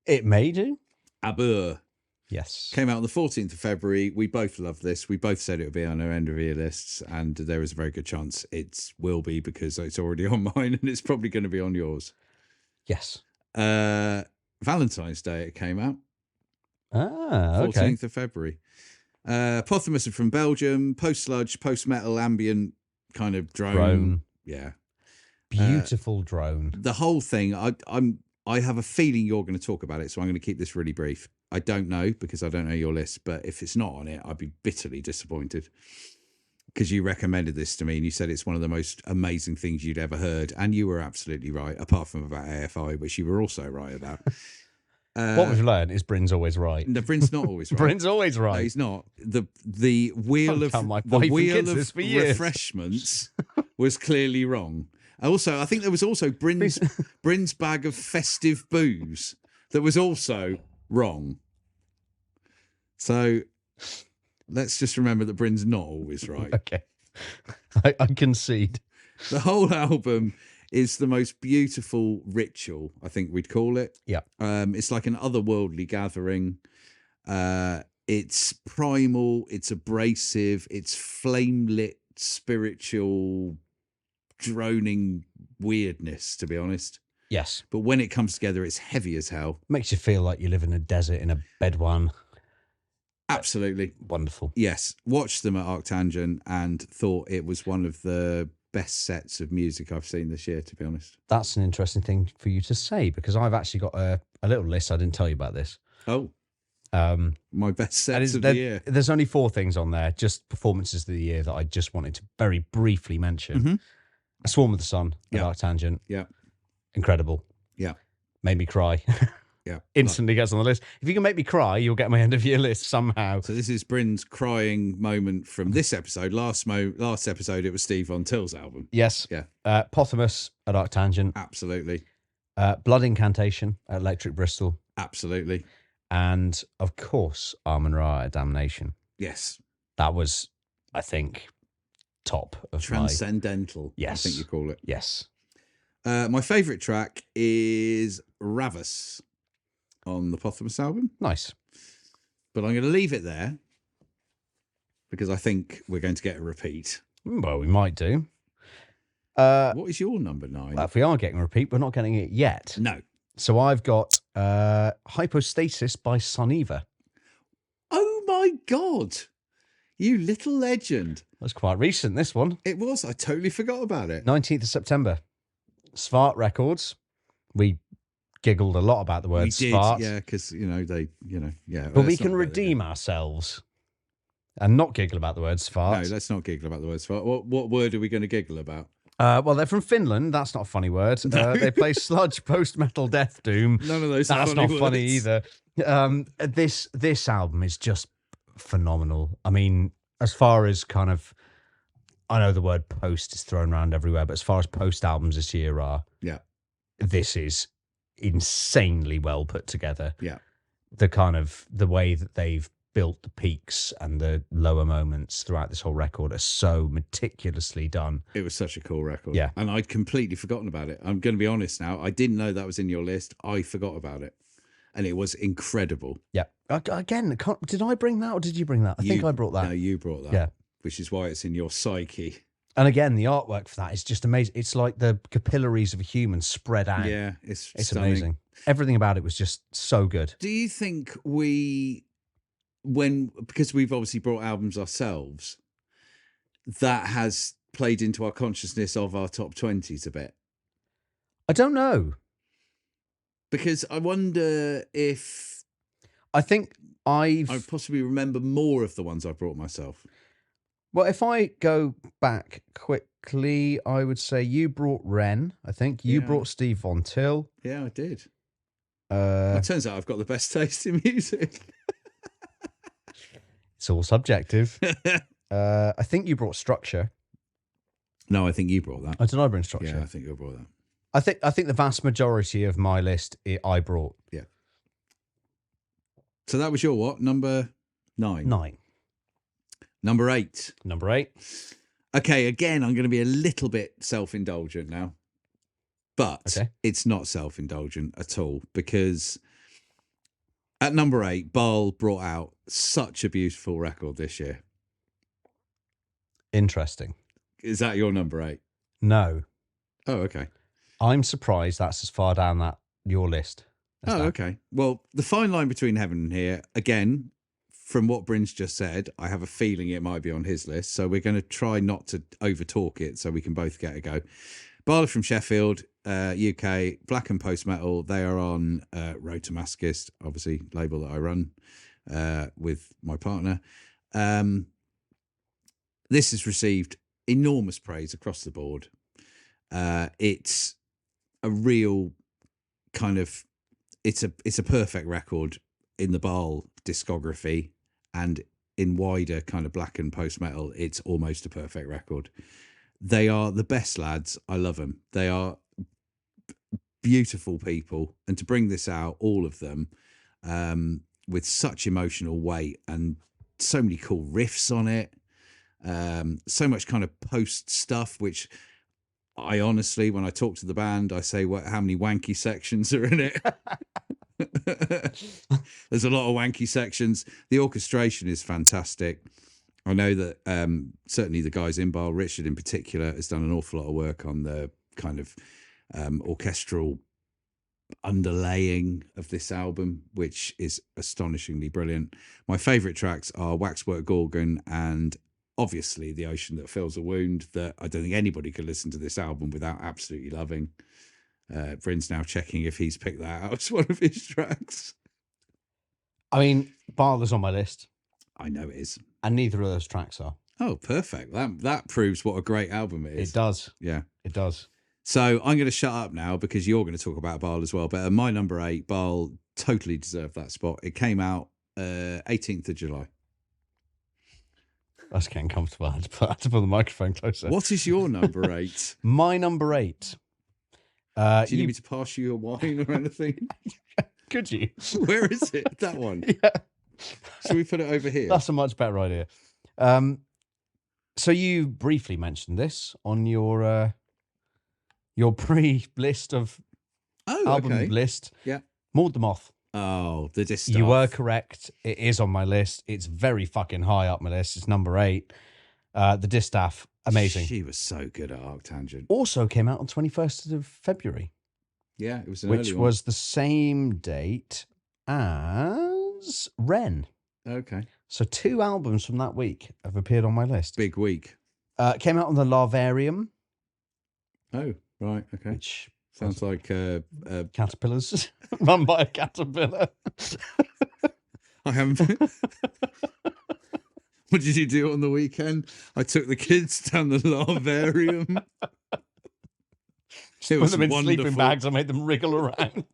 It may do. Abur. Yes. Came out on the 14th of February. We both love this. We both said it would be on our end of year lists, and there is a very good chance it will be because it's already on mine and it's probably going to be on yours. Yes. Valentine's Day it came out. Ah, okay. 14th of February. Pothamus are from Belgium. Post-sludge, post-metal, ambient kind of drone. Yeah. Beautiful drone. The whole thing, I have a feeling you're going to talk about it, so I'm going to keep this really brief. I don't know because I don't know your list, but if it's not on it, I'd be bitterly disappointed because you recommended this to me and you said it's one of the most amazing things you'd ever heard, and you were absolutely right, apart from about AFI, which you were also right about. What we've learned is Bryn's always right. No, Bryn's not always right. Bryn's always right. No, he's not. The wheel of refreshments was clearly wrong. Also, I think there was also Bryn's bag of festive booze that was also wrong. So let's just remember that Bryn's not always right. Okay. I concede. The whole album is the most beautiful ritual, I think we'd call it. Yeah. It's like an otherworldly gathering. It's primal, it's abrasive, it's flame-lit, spiritual, droning weirdness, to be honest. Yes. But when it comes together, it's heavy as hell. Makes you feel like you live in a desert in a bedwan. Absolutely. Wonderful. Yes. Watched them at Arctangent and thought it was one of the best sets of music I've seen this year, to be honest. That's an interesting thing for you to say, because I've actually got a little list. I didn't tell you about this. Oh. My best sets of the year. There's only 4 things on there, just performances of the year that I just wanted to very briefly mention. Mm-hmm. A Swarm of the Sun at Arctangent. Yeah. Incredible. Yeah. Made me cry. Yeah. Instantly gets on the list. If you can make me cry, you'll get my end of year list somehow. So this is Bryn's crying moment from this episode. Last episode, it was Steve Von Till's album. Yes. Yeah. Pothamus at Arctangent. Absolutely. Blood Incantation at Electric Bristol. Absolutely. And, of course, Armin Ra at Damnation. Yes. That was, I think, top of Transcendental, Yes. I think you call it. Yes. My favourite track is Ravus on the Pothamus album. Nice. But I'm going to leave it there because I think we're going to get a repeat. Well, we might do. What is your number 9? If we are getting a repeat, we're not getting it yet. No. So I've got Hypostasis by Soniva. Oh my God. You little legend. That's quite recent, this one. It was. I totally forgot about it. 19th of September. Svart Records. We giggled a lot about the word Svart. Yeah, because, yeah. But we can redeem ourselves and not giggle about the word Svart. No, let's not giggle about the word Svart. What word are we going to giggle about? Well, they're from Finland. That's not a funny word. No. They play sludge, post-metal, death doom. None of those That's are not funny funny words. either. This album is just phenomenal. I mean, as far as kind of, I know the word post is thrown around everywhere, but as far as post albums this year are, Yeah. this is insanely well put together. Yeah. The way that they've built the peaks and the lower moments throughout this whole record are so meticulously done. It was such a cool record. Yeah. And I'd completely forgotten about it. I'm going to be honest now. I didn't know that was in your list. I forgot about it. And it was incredible. Yeah. Again, did I bring that or did you bring that? I think I brought that. No, you brought that. Yeah. Which is why it's in your psyche. And again, the artwork for that is just amazing. It's like the capillaries of a human spread out. Yeah, it's stunning. Amazing. Everything about it was just so good. Do you think because we've obviously brought albums ourselves, that has played into our consciousness of our top 20s a bit? I don't know. Because I wonder if I think I possibly remember more of the ones I brought myself. Well, if I go back quickly, I would say you brought Ren. I think you brought Steve Von Till. Yeah, I did. It turns out I've got the best taste in music. It's all subjective. I think you brought Structure. No, I think you brought that. Did I bring Structure? Yeah, I think you brought that. I think the vast majority of my list I brought. Yeah. So that was your what? Number 9? 9. Number 8. Number 8. Okay, again, I'm going to be a little bit self-indulgent now. But It's not self-indulgent at all, because at number 8, Baal brought out such a beautiful record this year. Interesting. Is that your number 8? No. Oh, okay. I'm surprised that's as far down your list. Oh, okay. Well, the fine line between heaven and here, again, from what Bryn's just said, I have a feeling it might be on his list. So we're going to try not to over talk it so we can both get a go. Barley from Sheffield, UK, black and post metal. They are on Road to Masochist, obviously, label that I run with my partner. This has received enormous praise across the board. It's a real kind of, it's a perfect record in the Baal discography, and in wider kind of black and post metal, it's almost a perfect record. They are the best lads. I love them. They are beautiful people, and to bring this out, all of them, with such emotional weight and so many cool riffs on it, so much kind of post stuff, which I honestly, when I talk to the band, I say, how many wanky sections are in it? There's a lot of wanky sections. The orchestration is fantastic. I know that certainly the guys in Baal, Richard in particular, has done an awful lot of work on the kind of orchestral underlaying of this album, which is astonishingly brilliant. My favourite tracks are Waxwork Gorgon and obviously The Ocean That Fills a Wound, that I don't think anybody could listen to this album without absolutely loving. Bryn's now checking if he's picked that out as one of his tracks. I mean, Baal is on my list. I know it is. And neither of those tracks are. Oh, perfect. That proves what a great album it is. It does. Yeah. It does. So I'm going to shut up now because you're going to talk about Baal as well. But at my number 8, Baal totally deserved that spot. It came out 18th of July. That's getting comfortable. I had to pull the microphone closer. What is your number 8? My number 8. Do you need me to pass you a wine or anything? Could you? Where is it? That one? Yeah. Should we put it over here? That's a much better idea. So you briefly mentioned this on your pre-list of album list. Yeah. Maud the Moth. Oh, the Distaff. You were correct. It is on my list. It's very fucking high up my list. It's number 8. The Distaff, amazing. She was so good at Arctangent. Also came out on 21st of February. Yeah, it was an which early one. Was the same date as Ren. Okay. So 2 albums from that week have appeared on my list. Big week. Came out on the Larvarium. Oh, right. Okay. Which sounds like caterpillars run by a caterpillar. I haven't. What did you do on the weekend? I took the kids down the Larvarium. It was Put them in wonderful. sleeping bags. I made them wriggle around.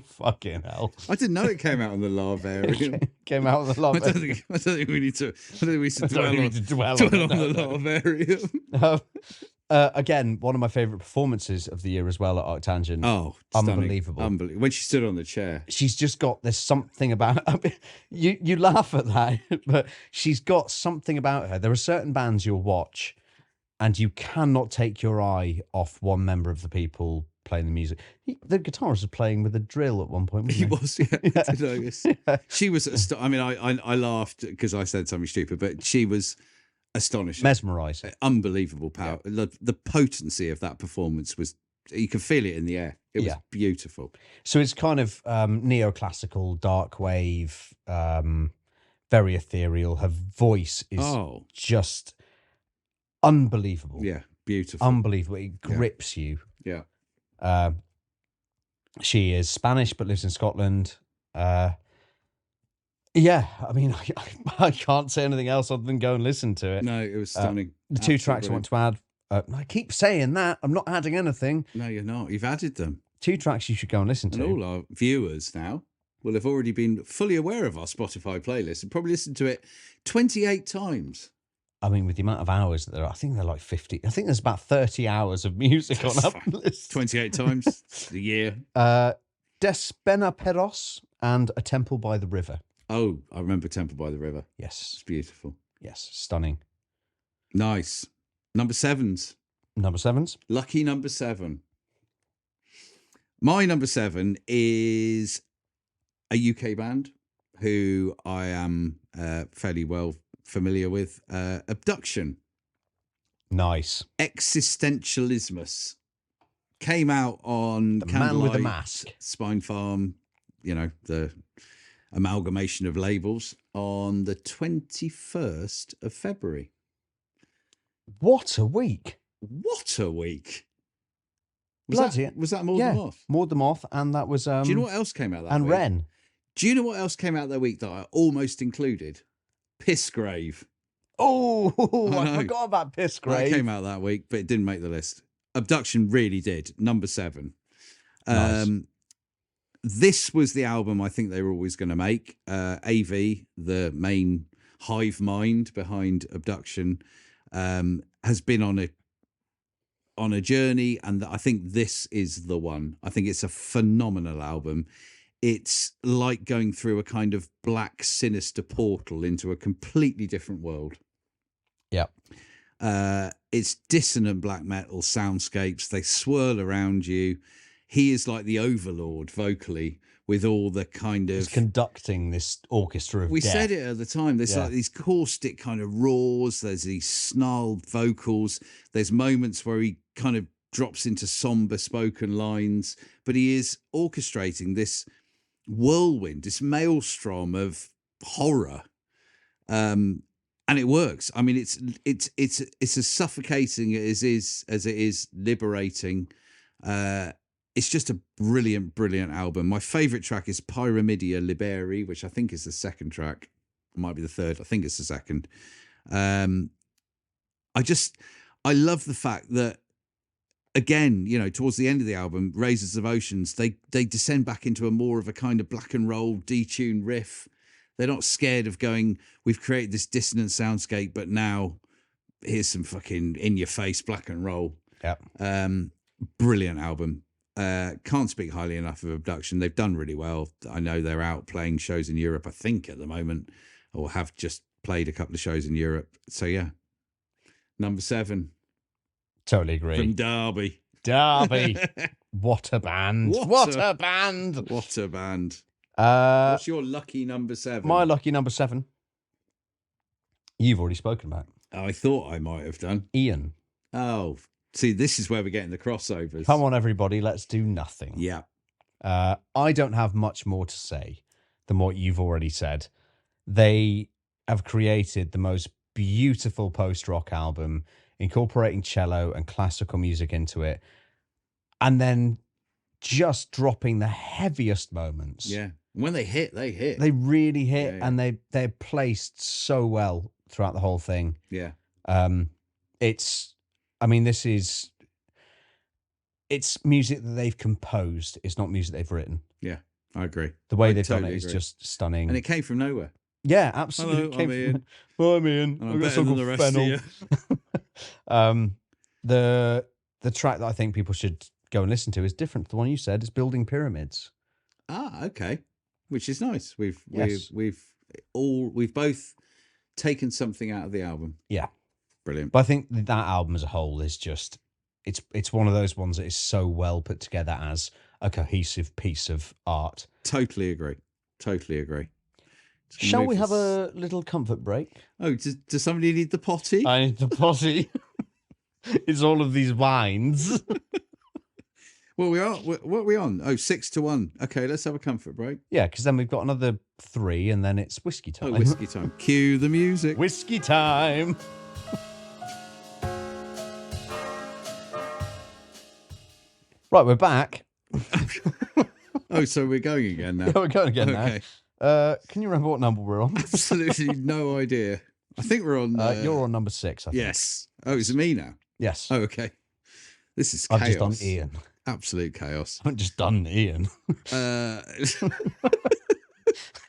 Fucking hell! I didn't know it came out on the Larvarium. Came out on the Larvarium. I don't think we need to. I don't think we should dwell on the Larvarium. Again, one of my favourite performances of the year as well at Arctangent. Oh, unbelievable! Unbelievable. When she stood on the chair, she's just got there's something about. I mean, you laugh at that, but she's got something about her. There are certain bands you'll watch, and you cannot take your eye off one member of the people playing the music. The guitarist was playing with a drill at one point. He was, yeah. Yeah. I did notice. She was. I mean, I laughed because I said something stupid, but she was astonishing, mesmerising, unbelievable power. Yeah. The potency of that performance was. You could feel it in the air. It was beautiful. So it's kind of neoclassical, dark wave, very ethereal. Her voice is just unbelievable. Yeah, beautiful. Unbelievable. It grips you. Yeah. She is Spanish but lives in Scotland. Yeah, I mean, I can't say anything else other than go and listen to it. No, it was stunning. The 2 tracks I want to add. I keep saying that. I'm not adding anything. No, you're not. You've added them. 2 tracks you should go and listen to. And all our viewers now will have already been fully aware of our Spotify playlist and probably listened to it 28 times. I mean, with the amount of hours that there are, I think they're like 50. I think there's about 30 hours of music on that list. 28 times a year. Despena Peros and A Temple by the River. Oh, I remember Temple by the River. Yes. It's beautiful. Yes, stunning. Nice. Number 7s. Number 7s. Lucky number 7. My number 7 is a UK band who I am fairly well familiar with. Abduction. Nice. Existentialismus. Came out on The Man with the Candlelight, Mask. Spine Farm, the amalgamation of labels on the 21st of February. What a week. What a week. Was that More yeah, Than Moth? More Than Moth, and that was... Do you know what else came out that and week? Ren. Do you know what else came out that week that I almost included? Pissgrave. Oh, I I forgot about Pissgrave. That came out that week, but it didn't make the list. Abduction really did. Number 7. Nice. This was the album I think they were always going to make. AV, the main hive mind behind Abduction, has been on a journey, and I think this is the one. I think it's a phenomenal album. It's like going through a kind of black, sinister portal into a completely different world. Yeah. It's dissonant black metal soundscapes. They swirl around you. He is like the overlord vocally, with all the kind of... He's conducting this orchestra of We death. said it at the time. There's like these caustic kind of roars. There's these snarled vocals. There's moments where he kind of drops into somber spoken lines, but he is orchestrating this whirlwind, this maelstrom of horror. And it works. I mean, it's as suffocating as it is liberating. It's just a brilliant, brilliant album. My favourite track is Pyramidia Liberi, which I think is the second track. It might be the third. I think it's the second. I love the fact that, again, towards the end of the album, Razors of Oceans, they descend back into a more of a kind of black and roll detuned riff. They're not scared of going, we've created this dissonant soundscape, but now here's some fucking in-your-face black and roll. Yeah. Brilliant album. Can't speak highly enough of Abduction. They've done really well. I know they're out playing shows in Europe, I think, at the moment, or have just played a couple of shows in Europe. So, yeah. Number 7. Totally agree. From Derby. Derby. What a band. What a band. What a band. What's your lucky number 7? My lucky number 7. You've already spoken about. I thought I might have done. Ian. Oh, see, this is where we're getting the crossovers. Come on, everybody, let's do nothing. Yeah. I don't have much more to say than what you've already said. They have created the most beautiful post-rock album, incorporating cello and classical music into it, and then just dropping the heaviest moments. Yeah. When they hit, they hit. They really hit, Yeah. and they're placed so well throughout the whole thing. Yeah. It's music that they've composed. It's not music they've written. Yeah, I agree. The way I they've done totally it is agree. just stunning. And it came from nowhere. Yeah, absolutely. Hello, I'm Ian. Well, I'm Ian. And I'm I've got better some than called the rest Fennel. of you. The track that I think people should go and listen to is different to the one you said. It's Building Pyramids. Ah, okay. Which is nice. We've Yes. we've both taken something out of the album. Yeah. Brilliant. But I think that album as a whole is just, it's one of those ones that is so well put together as a cohesive piece of art. Totally agree. Totally agree. Shall we have a little comfort break? Oh, does somebody need the potty? I need the potty. It's all of these wines. Well, we are. What are we on? Oh, 6-1. Okay, let's have a comfort break. Yeah, because then we've got another 3 and then it's whiskey time. Oh, whiskey time. Cue the music. Whiskey time. Right, we're back. Oh, so we're going again now. Yeah, we're going again Okay. now. Can you remember what number we're on? Absolutely no idea. I think we're on. You're on number 6, I think. Yes. Oh, is it me now? Yes. Oh, okay. This is chaos. I've just done Ian. Absolute chaos. I haven't just done Ian. Uh,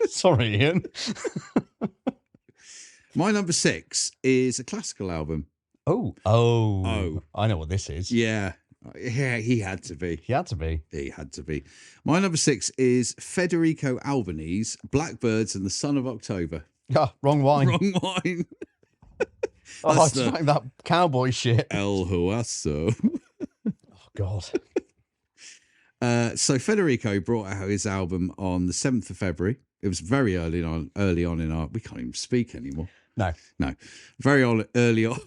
Sorry, Ian. my number 6 is a classical album. Oh. I know what this is. Yeah. Yeah, he had to be. He had to be. He had to be. My number 6 is Federico Albanese, Blackbirds and the Son of October. Ah, wrong wine. Wrong wine. Oh, I That's the- drank that cowboy shit. El Huaso. Oh, God. So Federico brought out his album on the 7th of February. It was very early on in our... We can't even speak anymore. No. Very early on.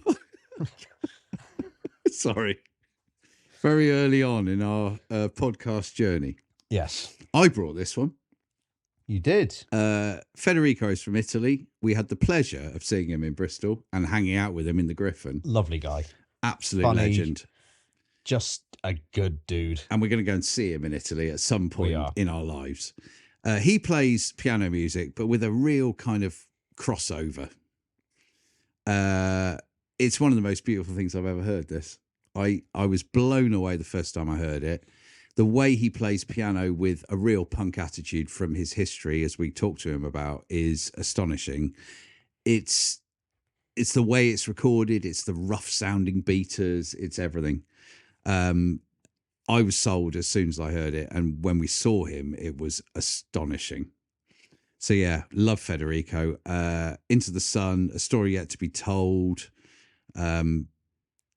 Sorry. Very early on in our podcast journey. Yes. I brought this one. You did. Federico is from Italy. We had the pleasure of seeing him in Bristol and hanging out with him in the Griffin. Lovely guy. Absolute Funny. legend. Just a good dude. And we're going to go and see him in Italy at some point in our lives. He plays piano music, but with a real kind of crossover. It's one of the most beautiful things I've ever heard, this. I was blown away the first time I heard it. The way he plays piano with a real punk attitude from his history, as we talked to him about, is astonishing. It's the way it's recorded. It's the rough sounding beaters. It's everything. I was sold as soon as I heard it. And when we saw him, it was astonishing. So yeah, love Federico. Into the Sun, A Story Yet to Be Told.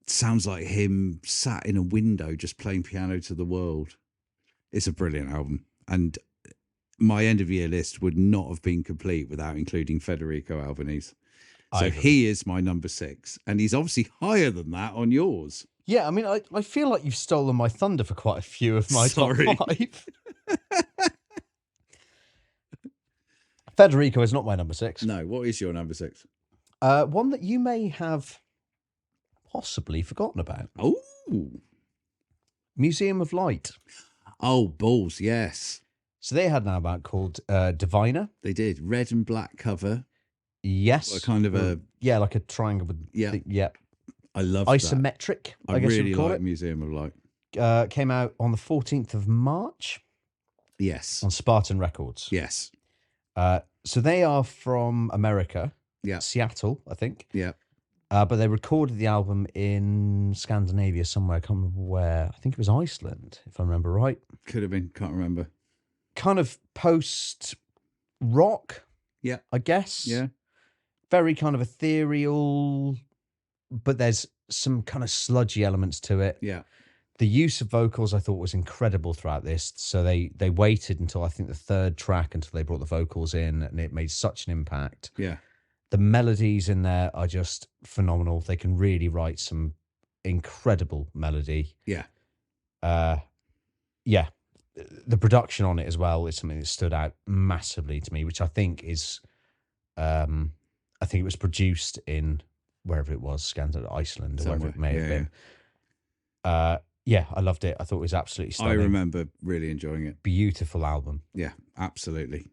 Sounds like him sat in a window just playing piano to the world. It's a brilliant album. And my end of year list would not have been complete without including Federico Albanese. So he is my number 6. And he's obviously higher than that on yours. Yeah, I mean, I feel like you've stolen my thunder for quite a few of my top 5. Federico is not my number 6. No, what is your number 6? One that you may have possibly forgotten about. Oh. Museum of Light. Oh, balls, yes. So they had an album called Diviner. They did. Red and black cover. Yes. A kind of a... Yeah, like a triangle. Yeah. I love Isometric, that. I guess really you'd call like it. Museum of Light. Came out on the 14th of March. Yes. On Spartan Records. Yes. So they are from America. Yeah. Seattle, I think. Yeah. But they recorded the album in Scandinavia somewhere. I can't remember where. I think it was Iceland, if I remember right. Could have been. Can't remember. Kind of post-rock. Yeah. I guess. Yeah. Very kind of ethereal, but there's some kind of sludgy elements to it. Yeah. The use of vocals I thought was incredible throughout this. So they waited until I think the 3rd track until they brought the vocals in, and it made such an impact. Yeah. The melodies in there are just phenomenal. They can really write some incredible melody. Yeah. Yeah. The production on it as well is something that stood out massively to me, which I think is, I think it was produced in wherever it was, Scandinavia, Iceland, or wherever it may have been. Yeah, I loved it. I thought it was absolutely stunning. I remember really enjoying it. Beautiful album. Yeah, absolutely.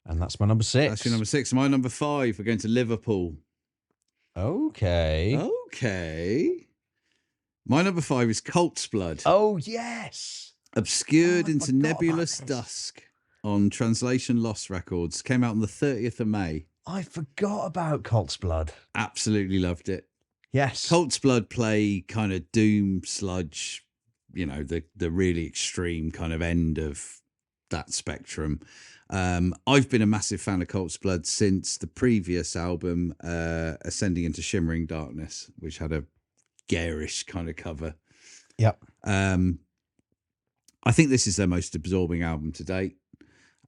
And that's my number 6. That's your number 6. My number 5, we're going to Liverpool. Okay. My number 5 is Colt's Blood. Oh, yes. Obscured into nebulous dusk on Translation Lost Records. Came out on the 30th of May. I forgot about Colt's Blood. Absolutely loved it. Yes. Colt's Blood play kind of doom, sludge, you know, the really extreme kind of end of that spectrum. I've been a massive fan of Colt's Blood since the previous album, Ascending into Shimmering Darkness, which had a garish kind of cover. Yep. I think this is their most absorbing album to date.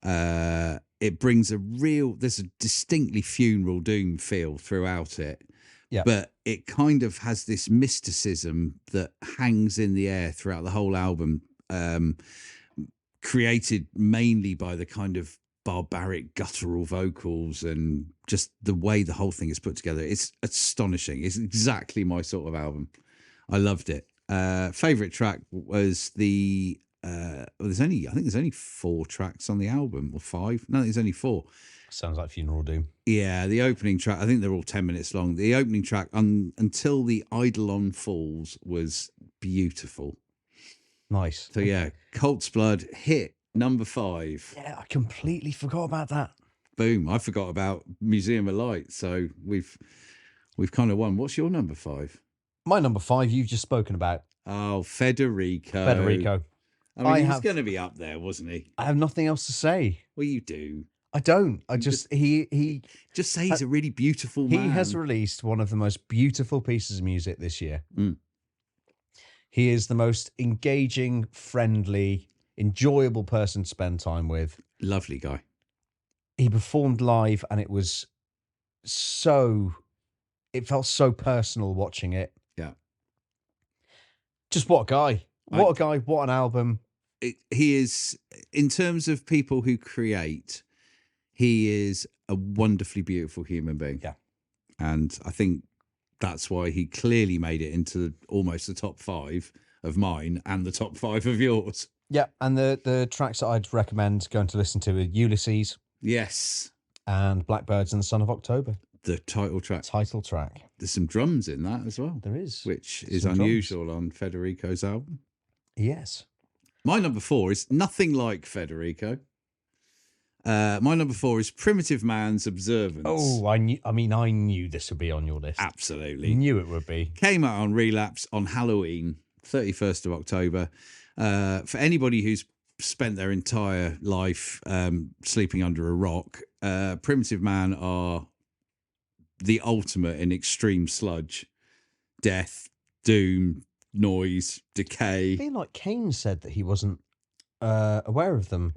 It brings there's a distinctly funeral doom feel throughout it. Yeah. But it kind of has this mysticism that hangs in the air throughout the whole album, created mainly by the kind of barbaric guttural vocals and just the way the whole thing is put together. It's astonishing. It's exactly my sort of album. I loved it. Favorite track was the I think there's only 4 tracks on the album, or 5. No, there's only 4. Sounds like Funeral Doom. Yeah, the opening track, I think they're all 10 minutes long. The opening track, Until the Eidolon Falls, was beautiful. Nice. So yeah, Colt's Blood hit number 5. Yeah, I completely forgot about that. Boom. I forgot about Museum of Light. So we've kind of won. What's your number 5? My number 5 you've just spoken about. Oh, Federico. I mean, he was going to be up there, wasn't he? I have nothing else to say. Well, you do. I don't. I just he just say he's a really beautiful man. He has released one of the most beautiful pieces of music this year. Mm. He is the most engaging, friendly, enjoyable person to spend time with. Lovely guy. He performed live and it felt so personal watching it. Yeah. Just what a guy. What a guy. What an album. He is, in terms of people who create, he is a wonderfully beautiful human being. Yeah. And I think that's why he clearly made it into almost the top 5 of mine and the top 5 of yours. Yeah, and the tracks that I'd recommend going to listen to are Ulysses. Yes. And Blackbirds and the Son of October. The title track. There's some drums in that as well. There is. Which is unusual on Federico's album. Yes. My number 4 is nothing like Federico. My number 4 is Primitive Man's Observance. Oh, I knew this would be on your list. Absolutely. Knew it would be. Came out on Relapse on Halloween, 31st of October. For anybody who's spent their entire life sleeping under a rock, Primitive Man are the ultimate in extreme sludge, death, doom, noise, decay. I feel like Kane said that he wasn't aware of them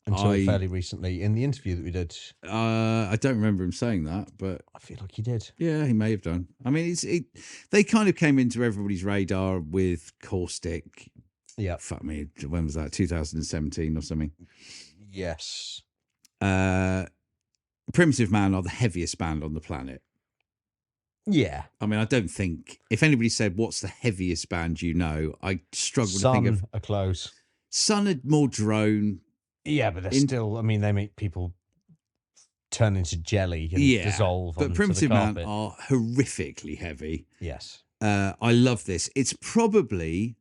until fairly recently in the interview that we did. I don't remember him saying that, but I feel like he did. Yeah, he may have done. I mean, they kind of came into everybody's radar with Caustic. Yeah. Fuck me. When was that? 2017 or something. Yes. Primitive Man are the heaviest band on the planet. Yeah. I mean, I don't think if anybody said what's the heaviest band you know, I struggle to think of. Are close. Sun are more drone. Yeah, but they're still. I mean, they make people turn into jelly and dissolve. But Primitive Man are horrifically heavy. Yes. I love this. It's probably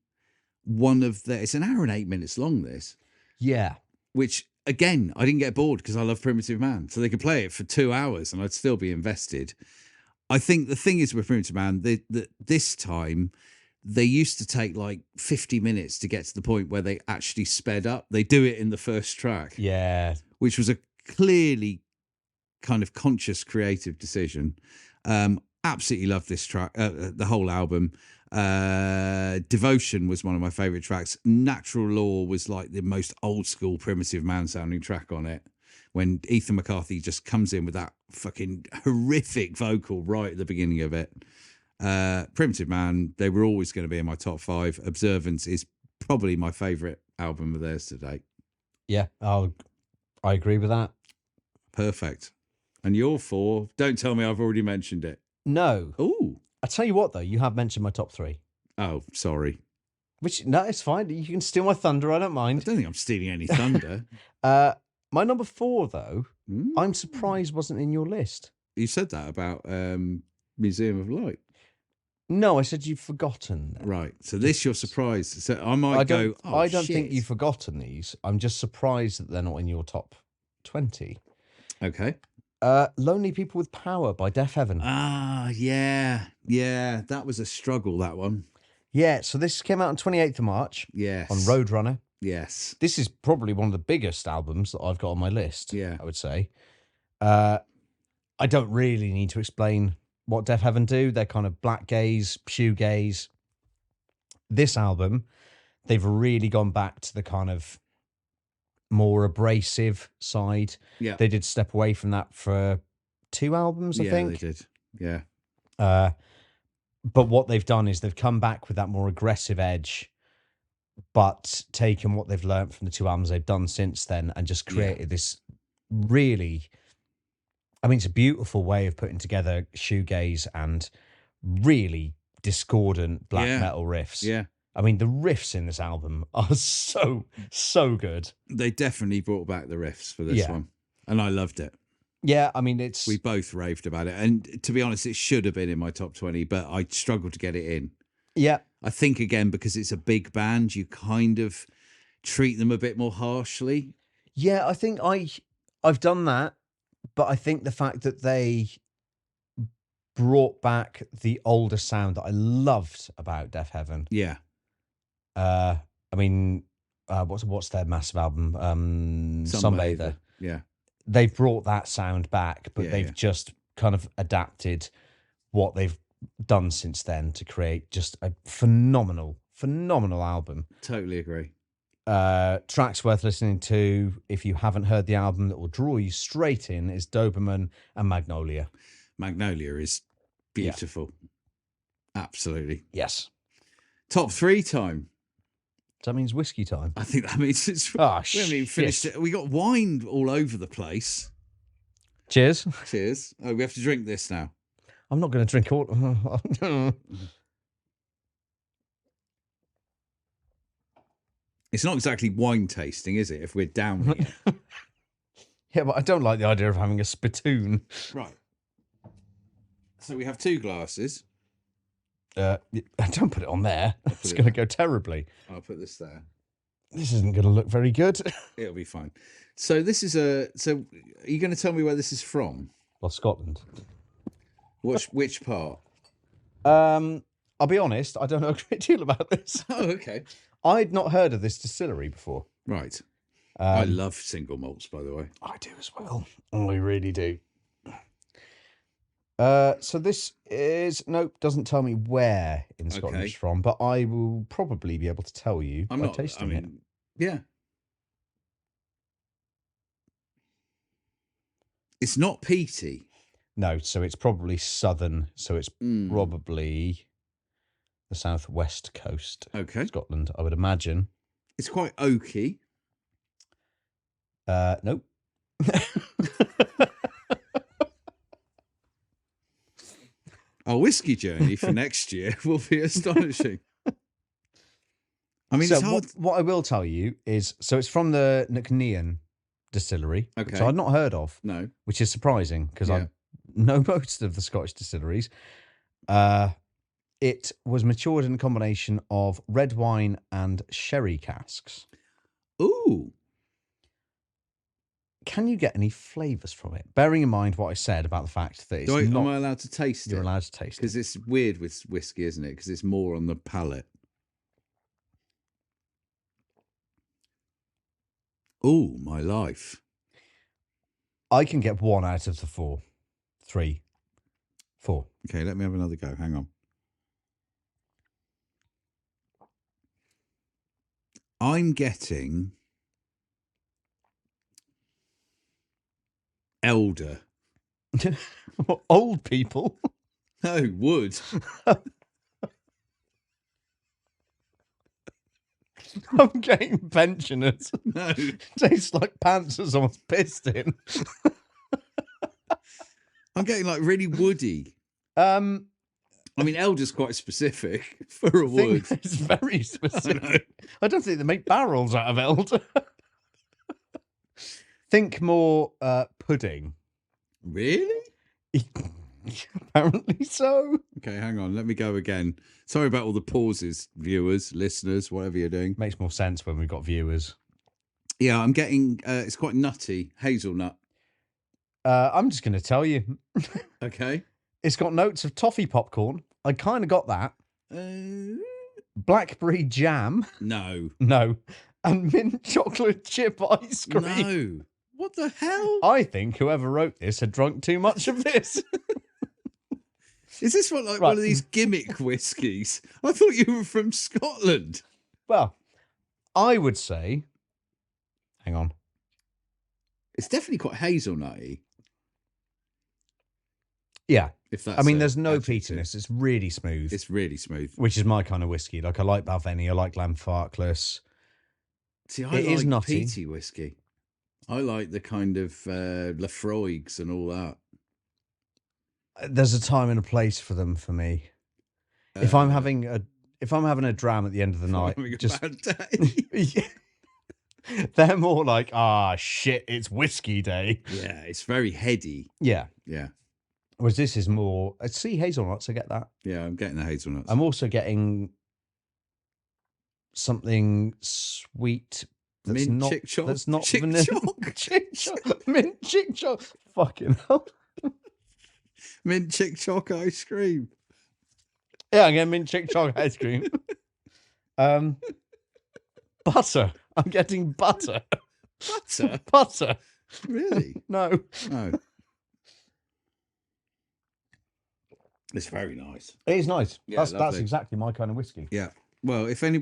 one of the. It's an hour and 8 minutes long. This. Yeah. Which again, I didn't get bored because I love Primitive Man, so they could play it for 2 hours and I'd still be invested. I think the thing is with Primitive Man, this time they used to take like 50 minutes to get to the point where they actually sped up. They do it in the first track. Yeah. Which was a clearly kind of conscious creative decision. Absolutely love this track, the whole album. Devotion was one of my favourite tracks. Natural Law was like the most old school Primitive Man sounding track on it. When Ethan McCarthy just comes in with that fucking horrific vocal right at the beginning of it. Primitive Man, they were always going to be in my top 5. Observance is probably my favourite album of theirs to date. Yeah, I agree with that. Perfect. And your 4, don't tell me I've already mentioned it. No. Ooh. I tell you what, though, you have mentioned my top 3. Oh, sorry. No, it's fine. You can steal my thunder. I don't mind. I don't think I'm stealing any thunder. My number 4, though, I'm surprised wasn't in your list. You said that about Museum of Light. No, I said you've forgotten them. Right. So this you're surprised. So I might go, I don't think you've forgotten these. I'm just surprised that they're not in your top 20. Okay. Lonely People with Power by Deaf Heaven. Ah, yeah. Yeah, that was a struggle, that one. Yeah, so this came out on 28th of March. Yes. On Roadrunner. Yes. This is probably one of the biggest albums that I've got on my list, yeah. I would say. I don't really need to explain what Deaf Heaven do. They're kind of black gaze, shoegaze. This album, they've really gone back to the kind of more abrasive side. Yeah. They did step away from that for 2 albums, I think. Yeah, they did. Yeah. But what they've done is they've come back with that more aggressive edge, but taken what they've learned from the 2 albums they've done since then and just created this really, I mean, it's a beautiful way of putting together shoegaze and really discordant black metal riffs. Yeah. I mean, the riffs in this album are so good. They definitely brought back the riffs for this one. And I loved it. Yeah, I mean, we both raved about it. And to be honest, it should have been in my top 20, but I struggled to get it in. Yeah. I think, again, because it's a big band, you kind of treat them a bit more harshly. Yeah, I think I've done that, but I think the fact that they brought back the older sound that I loved about Deaf Heaven. Yeah. I mean, what's their massive album? Sunbather. Yeah. They've brought that sound back, but they've just kind of adapted what they've done since then to create just a phenomenal album. Totally agree. Tracks worth listening to if you haven't heard the album that will draw you straight in is Doberman and Magnolia. Magnolia is beautiful. Yeah. Absolutely. Yes. Top 3 time. That means whiskey time. I think that means it's. Oh, we haven't even finished it. We got wine all over the place. Cheers. Cheers. Oh, we have to drink this now. I'm not going to drink all. It's not exactly wine tasting, is it? If we're downing it. Yeah, but I don't like the idea of having a spittoon. Right. So we have 2 glasses. Don't put it on there. It's going to go terribly. I'll put this there. This isn't going to look very good. It'll be fine. So this is So are you going to tell me where this is from? Well, Scotland. Which part? I'll be honest. I don't know a great deal about this. Oh, okay. I'd not heard of this distillery before. Right. I love single malts, by the way. I do as well. I really do. So this is doesn't tell me where in Scotland it's from, but I will probably be able to tell you by tasting it. Yeah. It's not peaty. No, so it's probably southern. So it's probably the southwest coast. Okay. Of Scotland, I would imagine. It's quite oaky. Nope. Our whiskey journey for next year will be astonishing. I mean, so it's hard. What I will tell you is, so it's from the Knocknean distillery, which I'd not heard of. No. Which is surprising because I know most of the Scottish distilleries. It was matured in a combination of red wine and sherry casks. Ooh. Can you get any flavours from it? Bearing in mind what I said about the fact that it's not... Am I allowed to taste it? You're allowed to taste it. Because it's weird with whiskey, isn't it? Because it's more on the palate. Oh, my life. I can get 1 out of the 4. 3. 4. Okay, let me have another go. Hang on. I'm getting elder. Old people? No, wood. I'm getting pensioners. No. Tastes like pants that someone's pissed in. I'm getting like really woody. I mean, elder's quite specific for a wood. It's very specific. I don't think they make barrels out of elder. Think more pudding. Really? Apparently so. Okay, hang on. Let me go again. Sorry about all the pauses, viewers, listeners, whatever you're doing. Makes more sense when we've got viewers. Yeah, I'm getting, it's quite nutty, hazelnut. I'm just going to tell you. Okay. It's got notes of toffee popcorn. I kind of got that. Blackberry jam. No. No. And mint chocolate chip ice cream. No. What the hell? I think whoever wrote this had drunk too much of this. Is this one of these gimmick whiskies? I thought you were from Scotland. Well, I would say... Hang on. It's definitely quite hazelnutty. Yeah. If that's there's no peatiness. It's really smooth. It's really smooth. Which is my kind of whiskey. Like, I like Balvenie. I like Glenfarclas. See, I like nutty. peaty whiskey. I like the kind of Lafroigs and all that. There's a time and a place for them for me. If I'm having a dram at the end of the night, just a bad day. They're more like, shit, it's whiskey day. Yeah, it's very heady. Yeah. Yeah. Whereas this is more, see, hazelnuts, I get that. Yeah, I'm getting the hazelnuts. I'm also getting something sweet that's mint not, chick choc. that's not chick vanilla. choc. Chick choc. Mint chick choc. Fucking hell. Mint chick choc ice cream. Yeah, I'm getting mint chick choc ice cream. Butter. I'm getting butter. Butter? Butter. Really? No. No. It's very nice. It is nice. Yeah, that's exactly my kind of whiskey. Yeah. Well, if any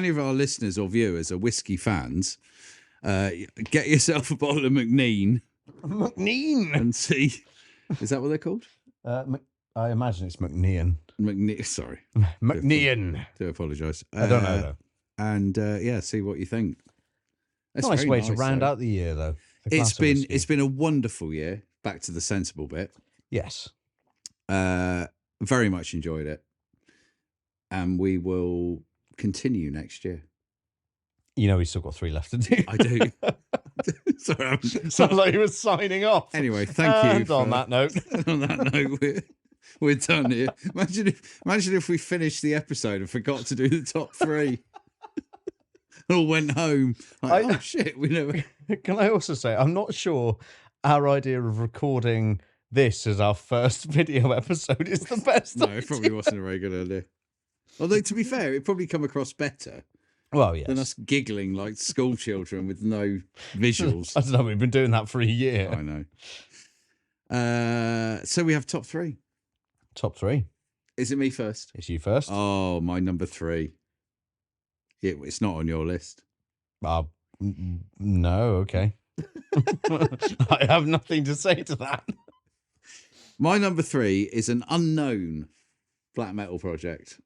of our listeners or viewers are whiskey fans, get yourself a bottle of McNean. McNean. And see. Is that what they're called? I imagine it's McNean. Sorry. McNean. Do apologise. I don't know, though. And see what you think. That's Nice very way to round though. out the year, though. It's been a wonderful year. Back to the sensible bit. Yes. Very much enjoyed it. And we will continue next year. You know, we've still got 3 left to do. I do. Sorry, Sounds like he was signing off. Anyway, thank you. And on that note. On that note, we're done here. Imagine if we finished the episode and forgot to do the top 3. All went home. Like, oh shit, we never. Can I also say, I'm not sure our idea of recording this as our first video episode is the best. No, it probably wasn't a very good idea. Although, to be fair, it probably come across better. Well, yes. Than us giggling like school children with no visuals. I don't know. We've been doing that for a year. I know. So we have top 3. Top 3. Is it me first? It's you first. Oh, my number 3. It's not on your list. No, okay. I have nothing to say to that. My number 3 is an unknown black metal project.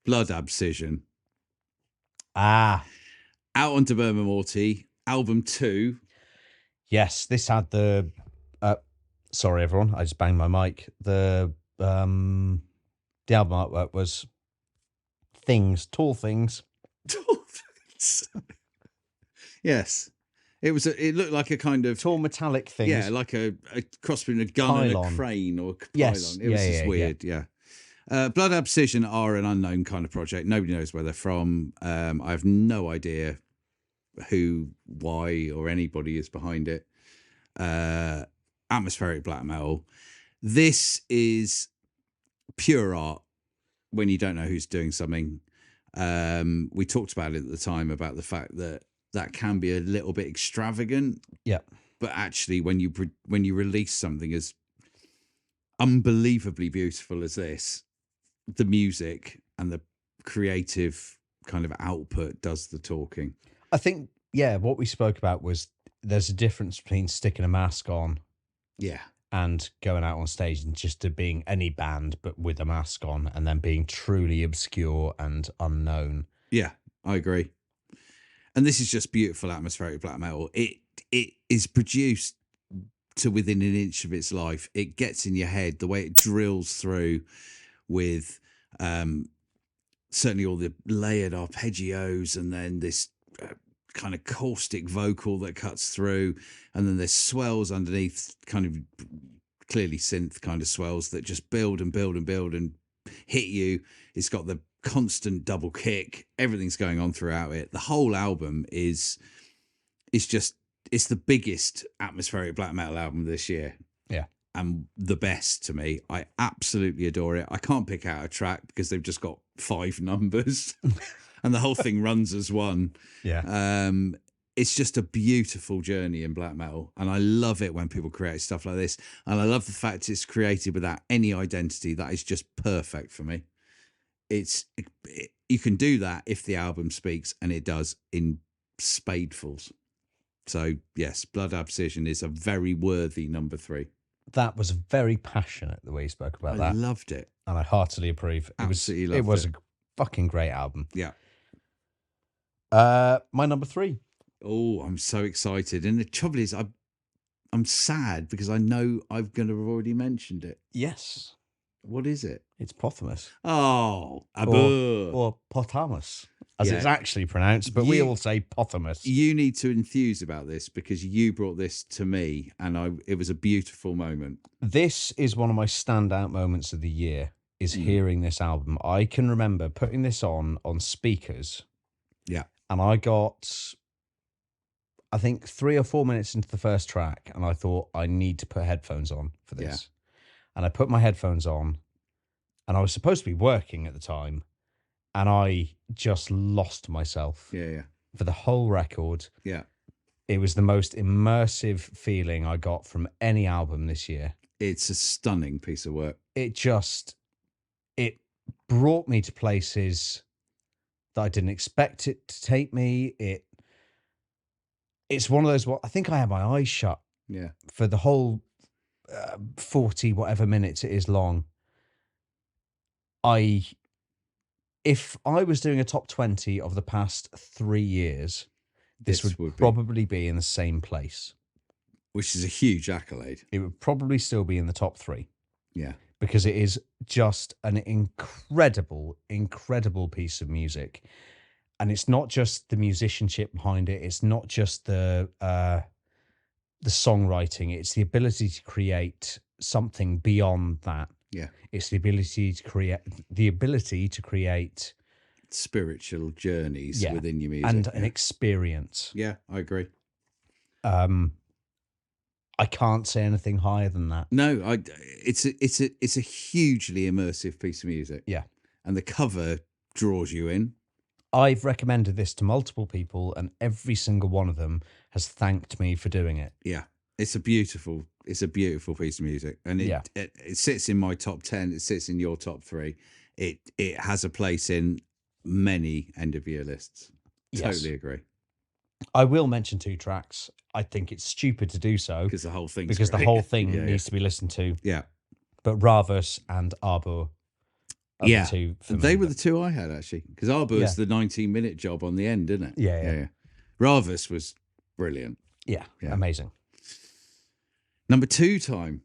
Blood Abscission. Out on To Burma Morty, album 2. Yes, this had the. Sorry, everyone. I just banged my mic. The album artwork was tall things. Tall things. Yes, it looked like a kind of tall metallic things. Yeah, like a cross between a gun pylon. And a crane or a pylon. Yes. It was just weird. Yeah. Blood Abscission are an unknown kind of project. Nobody knows where they're from. I have no idea who, why, or anybody is behind it. Atmospheric black metal. This is pure art when you don't know who's doing something. We talked about it at the time about the fact that can be a little bit extravagant. Yeah. But actually, when you release something as unbelievably beautiful as this, the music and the creative kind of output does the talking. I think, what we spoke about was there's a difference between sticking a mask on and going out on stage and just being any band but with a mask on and then being truly obscure and unknown. Yeah, I agree. And this is just beautiful atmospheric black metal. It is produced to within an inch of its life. It gets in your head, the way it drills through with certainly all the layered arpeggios and then this kind of caustic vocal that cuts through, and then there's swells underneath, kind of clearly synth kind of swells that just build and build and build and hit you. It's got the constant double kick. Everything's going on throughout it. The whole album is just, it's the biggest atmospheric black metal album this year. Yeah. And the best to me. I absolutely adore it. I can't pick out a track because they've just got 5 numbers and the whole thing runs as one. Yeah. It's just a beautiful journey in black metal. And I love it when people create stuff like this. And I love the fact it's created without any identity. That is just perfect for me. You can do that if the album speaks, and it does in spadefuls. So yes, Blood Abscission is a very worthy number 3. That was very passionate the way you spoke about that. I loved it. And I heartily approve. Absolutely it was loved a fucking great album. Yeah. My number 3. Oh, I'm so excited. And the trouble is, I'm sad because I know I'm going to have already mentioned it. Yes. What is it? It's Pothamus. Oh, or Pothamus, as it's actually pronounced, but we all say Pothamus. You need to enthuse about this because you brought this to me, and it was a beautiful moment. This is one of my standout moments of the year, is hearing this album. I can remember putting this on speakers. Yeah. And I got, I think, 3 or 4 minutes into the first track, and I thought, I need to put headphones on for this. Yeah. And I put my headphones on, and I was supposed to be working at the time, and I just lost myself. Yeah. For the whole record. Yeah. It was the most immersive feeling I got from any album this year. It's a stunning piece of work. It brought me to places that I didn't expect it to take me. It's one of those, I think I had my eyes shut. Yeah. For the whole 40 whatever minutes it is long. If I was doing a top 20 of the past 3 years, this would probably be in the same place. Which is a huge accolade. It would probably still be in the top 3. Yeah. Because it is just an incredible, incredible piece of music. And it's not just the musicianship behind it. It's not just the songwriting. It's the ability to create something beyond that. Yeah. It's the ability to create spiritual journeys within your music. And an experience. Yeah, I agree. I can't say anything higher than that. No, it's a hugely immersive piece of music. Yeah. And the cover draws you in. I've recommended this to multiple people and every single one of them has thanked me for doing it. Yeah. It's a beautiful piece of music. And it sits in my top 10. It sits in your top 3. It has a place in many end of year lists. Yes. Totally agree. I will mention 2 tracks. I think it's stupid to do so. Because the whole thing needs to be listened to. Yeah. But Ravus and Arbor are the 2 for me. They were the 2 I had, actually. Because Arbor is the 19-minute job on the end, isn't it? Yeah. Ravus was brilliant. Yeah, amazing. Number 2 time.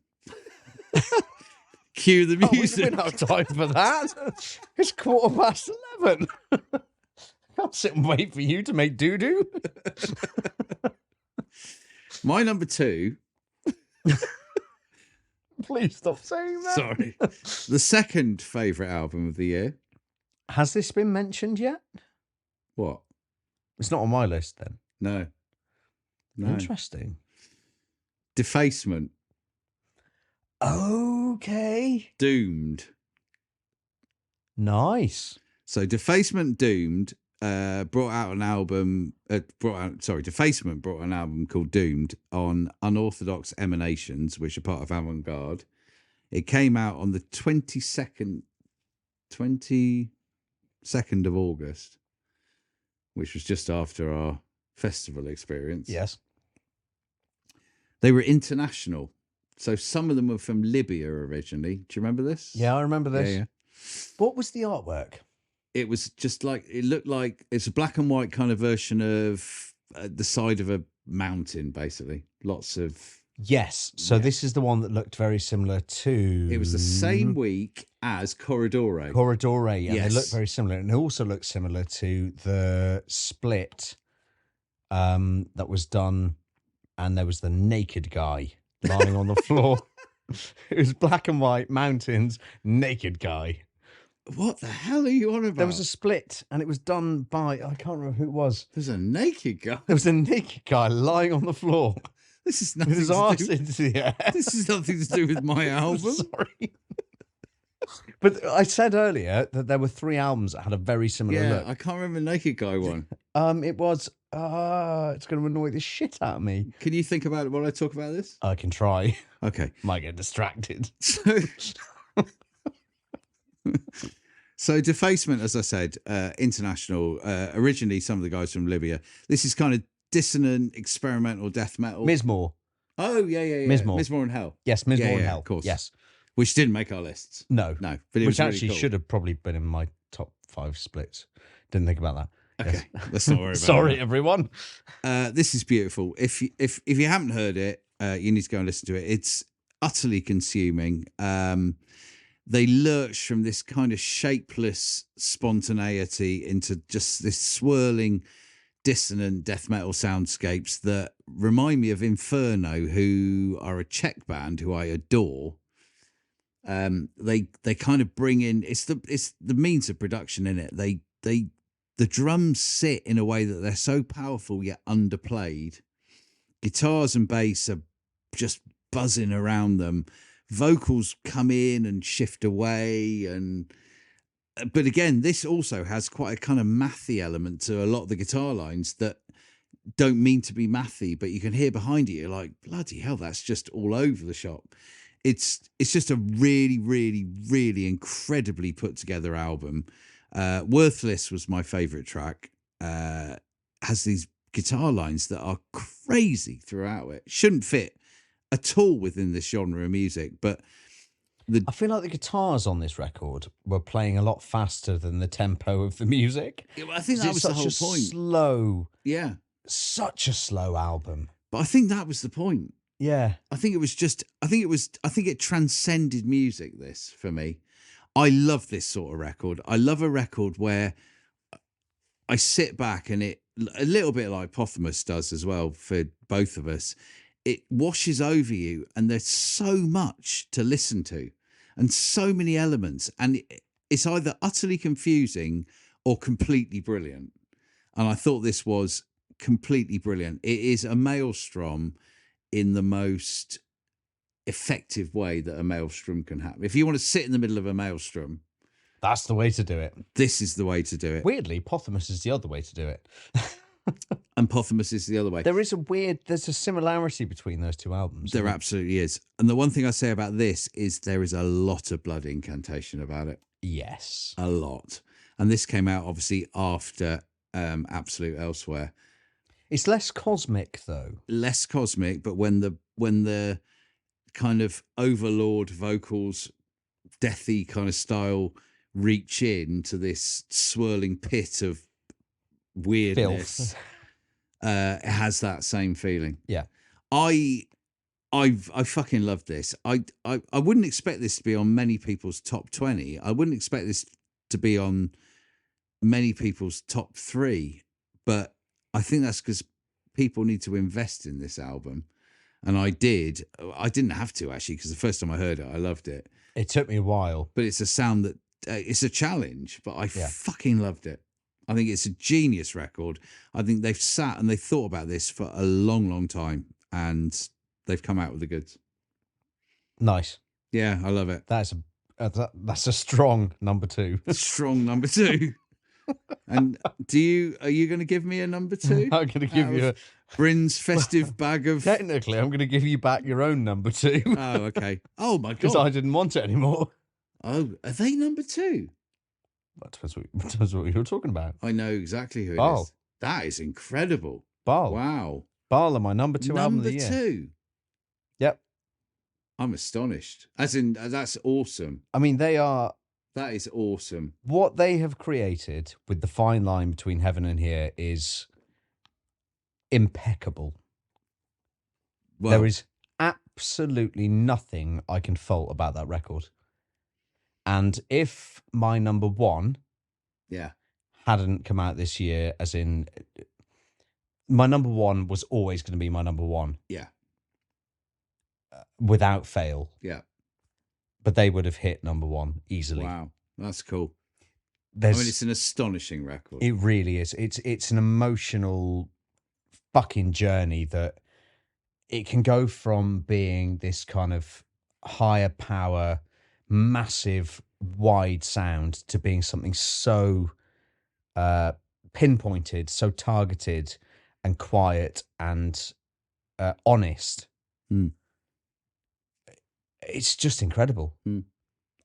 Cue the music. We don't have time for that. It's 11:15. I can't sit and wait for you to make doo-doo. My number 2. Please stop saying that. Sorry. The second favourite album of the year. Has this been mentioned yet? What? It's not on my list then. No. Interesting. Defacement. Okay. Doomed. Nice. So Defacement Doomed brought out an album. Defacement brought an album called Doomed on Unorthodox Emanations, which are part of Avant Garde. It came out on the 22nd of August, which was just after our festival experience. Yes. They were international. So some of them were from Libya originally. Do you remember this? Yeah, I remember this. Yeah. What was the artwork? It was just like, it looked like it's a black and white kind of version of the side of a mountain, basically. Lots of... Yes. So this is the one that looked very similar to... It was the same week as Corridore. Corridore, yeah. Yes. They look very similar. And it also looks similar to the split that was done, and there was the naked guy lying on the floor. It was black and white, mountains, naked guy. What the hell are you on about? There was a split, and it was done by, I can't remember who it was. There's a naked guy. There was a naked guy lying on the floor. This is nothing With his arse into the air. This is nothing to do with my album. Sorry. But I said earlier that there were 3 albums that had a very similar look. I can't remember Naked Guy one. It was, it's going to annoy the shit out of me. Can you think about it while I talk about this? I can try. Okay. Might get distracted. So Defacement, as I said, international. Originally, some of the guys from Libya. This is kind of dissonant, experimental death metal. Mizmor. Oh, yeah. Mizmor and Hell. Yes, Mizmor and Hell. Of course. Yes. Which didn't make our lists. No. But it Which was actually really cool. should have probably been in my top 5 splits. Didn't think about that. Okay, let's not worry about Sorry, that. everyone. This is beautiful. If you haven't heard it, you need to go and listen to it. It's utterly consuming. They lurch from this kind of shapeless spontaneity into just this swirling, dissonant death metal soundscapes that remind me of Inferno, who are a Czech band who I adore. They kind of bring in it's the means of production in it. The drums sit in a way that they're so powerful yet underplayed. Guitars and bass are just buzzing around them. Vocals come in and shift away, but again, this also has quite a kind of mathy element to a lot of the guitar lines that don't mean to be mathy, but you can hear behind it. You're like, bloody hell, that's just all over the shop. It's just a really, really, really incredibly put together album. Worthless was my favorite track. Has these guitar lines that are crazy throughout it. Shouldn't fit at all within this genre of music. But I feel like the guitars on this record were playing a lot faster than the tempo of the music. I think that was the whole point. Slow, Yeah, such a slow album. but I think that was the point. Yeah, I think it transcended music. This for me, I love this sort of record. I love a record where I sit back and it, a little bit like Pothamus does as well for both of us, it washes over you and there's so much to listen to and so many elements, and it's either utterly confusing or completely brilliant. And I thought this was completely brilliant. It is a maelstrom in the most effective way that a maelstrom can happen. If you want to sit in the middle of a maelstrom, that's the way to do it. this is the way to do it. Weirdly, Pothamus is the other way to do it. And Pothamus is the other way. There's a similarity between those two albums. There absolutely is. And the one thing I say about this is there is a lot of blood incantation about it. Yes. A lot. And this came out obviously after Absolute Elsewhere. It's less cosmic though. Less cosmic, but when the kind of overlord vocals, deathy kind of style reach into this swirling pit of weirdness, it has that same feeling. Yeah. I fucking love this. I wouldn't expect this to be on many people's top 20. I wouldn't expect this to be on many people's top 3, but I think that's because people need to invest in this album. And I did. I didn't have to, actually, because the first time I heard it, I loved it. It took me a while. But it's a sound that, it's a challenge, but I fucking loved it. I think it's a genius record. I think they've sat and they thought about this for a long, long time, and they've come out with the goods. Nice. Yeah, I love it. That's a strong number 2. Strong number 2. And are you going to give me a number 2? I'm going to give you Bryn's festive bag of. Technically, I'm going to give you back your own number 2. Oh, okay. Oh my god. Because I didn't want it anymore. Oh, are they number 2? That depends what you're talking about. I know exactly who it Baal. is. That is incredible. Baal. Wow. Baal are my number 2 album of the year. Number 2. Yep. I'm astonished. As in, that's awesome. I mean, they are. That is awesome. What they have created with the fine line between heaven and here is impeccable. Well, there is absolutely nothing I can fault about that record. And if my number 1 hadn't come out this year, as in my number 1 was always going to be my number 1. Yeah. Without fail. Yeah. But they would have hit number 1 easily. Wow. That's cool. I mean, it's an astonishing record. It really is. It's an emotional fucking journey that it can go from being this kind of higher power, massive, wide sound to being something so pinpointed, so targeted and quiet and honest. Mm. It's just incredible. Mm.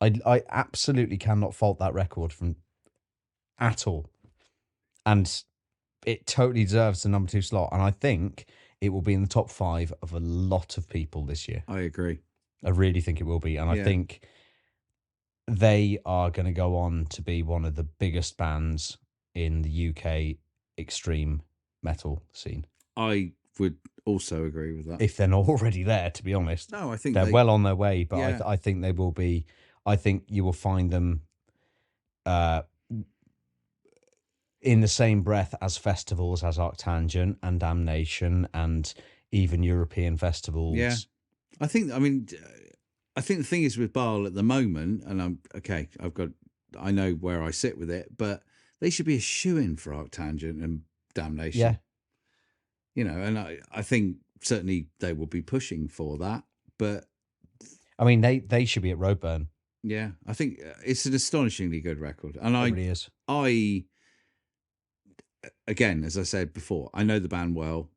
I absolutely cannot fault that record from at all. And it totally deserves the number 2 slot. And I think it will be in the top 5 of a lot of people this year. I agree. I really think it will be. And I think they are going to go on to be one of the biggest bands in the UK extreme metal scene. I would also agree with that. If they're not already there, to be honest. No, I think they're well on their way, but yeah. I think they will be. I think you will find them in the same breath as festivals as Arctangent and Damnation and even European festivals. Yeah. I think the thing is with Baal at the moment, and I know where I sit with it, but they should be a shoo-in for Arctangent and Damnation. Yeah. You know, and I think certainly they will be pushing for that, but I mean, they should be at Roadburn. Yeah, I think it's an astonishingly good record. And it really is. Again, as I said before, I know the band well.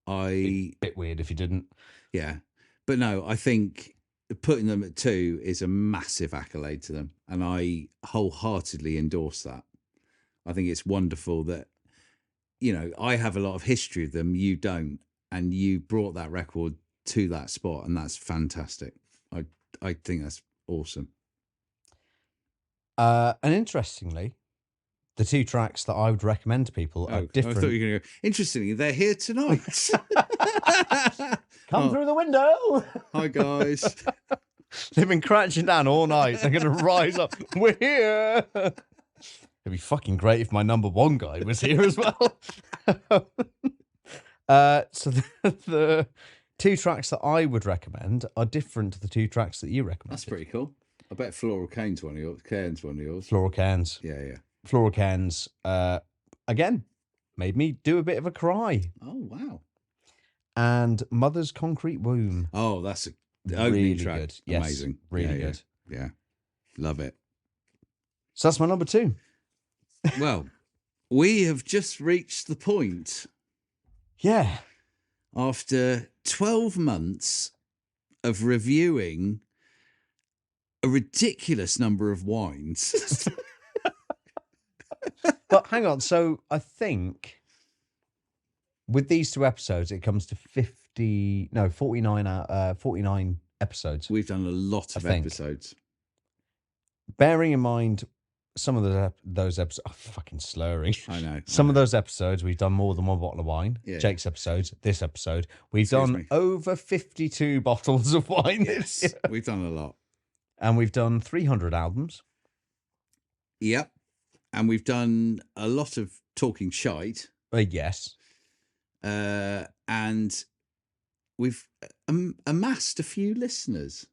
Bit weird if you didn't. Yeah. But no, I think putting them at 2 is a massive accolade to them. And I wholeheartedly endorse that. I think it's wonderful that, you know, I have a lot of history of them, you don't. And you brought that record to that spot, and that's fantastic. I think that's awesome. And interestingly, the 2 tracks that I would recommend to people are different. I thought you were going to go. Interestingly, they're here tonight. Come through the window. Hi, guys. They've been crouching down all night. They're going to rise up. We're here. It'd be fucking great if my number 1 guy was here as well. So the 2 tracks that I would recommend are different to the 2 tracks that you recommend. That's pretty cool. I bet Floral Cairns one of yours. Floral Cairns. Yeah. Floral Cairns, again, made me do a bit of a cry. Oh, wow. And Mother's Concrete Womb. Oh, that's the opening really track. good. Yes, amazing. Really good. Yeah. Love it. So that's my number 2. Well, we have just reached the point. Yeah. After 12 months of reviewing a ridiculous number of wines. But hang on. So I think with these 2 episodes, it comes to 49 episodes. We've done a lot of episodes. Bearing in mind some of those episodes, fucking slurring. I know. Some of those episodes, we've done more than 1 bottle of wine. Yeah. Jake's episodes, this episode, we've done over 52 bottles of wine. Yes, we've done a lot. And we've done 300 albums. Yep. And we've done a lot of talking shite. Yes. And we've amassed a few listeners.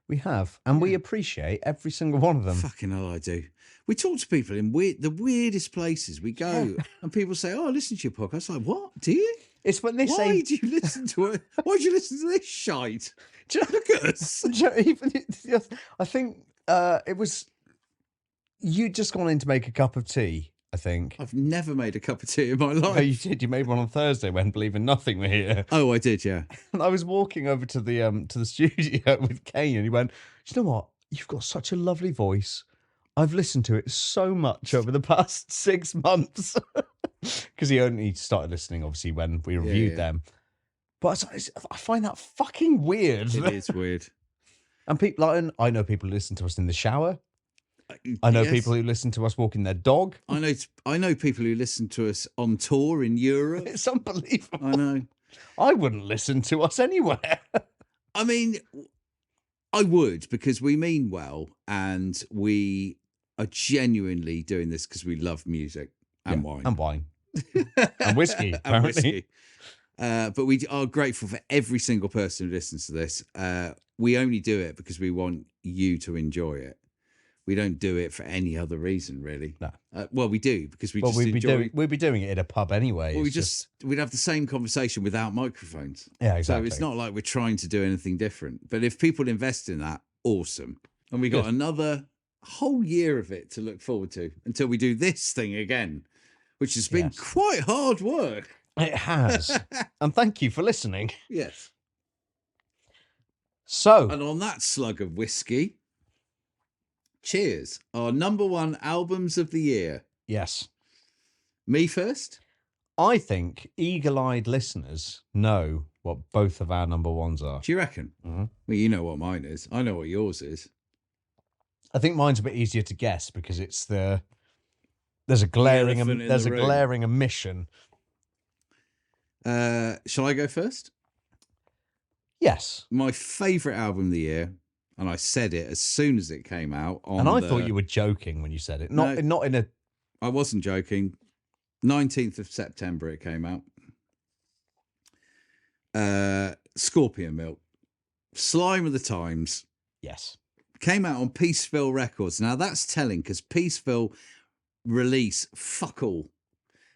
We have. And we appreciate every single one of them. Fucking hell, I do. We talk to people in the weirdest places. We go and people say, "Oh, I listen to your podcast." I'm like, what? Do you? It's when they say, "Why do you listen to it? Why do you listen to this shite?" Do you know, look at us. I think it was you just gone in to make a cup of tea. I think I've never made a cup of tea in my life. Oh, you did. You made one on Thursday when Believe in Nothing were here. Oh, I did, yeah. And I was walking over to the studio with Kane, and he went, "Do you know what? You've got such a lovely voice. I've listened to it so much over the past 6 months." Because he only started listening, obviously, when we reviewed them. But I find that fucking weird. It is weird. And people, like, I know people who listen to us in the shower. I know people who listen to us walking their dog. I know people who listen to us on tour in Europe. It's unbelievable. I know. I wouldn't listen to us anywhere. I mean, I would, because we mean well, and we are genuinely doing this because we love music and wine. And wine. And whiskey, apparently. And whiskey. But we are grateful for every single person who listens to this. We only do it because we want you to enjoy it. We don't do it for any other reason, really. No. Well, we do, because we just enjoy... We'd be doing it in a pub anyway. Well, we'd have the same conversation without microphones. Yeah, exactly. So it's not like we're trying to do anything different. But if people invest in that, awesome. And we got another whole year of it to look forward to until we do this thing again, which has been quite hard work. It has. And thank you for listening. Yes. So... And on that slug of whiskey... Cheers. Our number 1 albums of the year. Yes. Me first? I think eagle-eyed listeners know what both of our number 1s are. Do you reckon? Mm-hmm. Well, you know what mine is. I know what yours is. I think mine's a bit easier to guess because it's there's a glaring omission. Shall I go first? Yes. My favourite album of the year. And I said it as soon as it came out. I thought you were joking when you said it. Not in a... I wasn't joking. 19th of September it came out. Scorpion Milk. Slime of the Times. Yes. Came out on Peaceville Records. Now that's telling, because Peaceville release fuck all.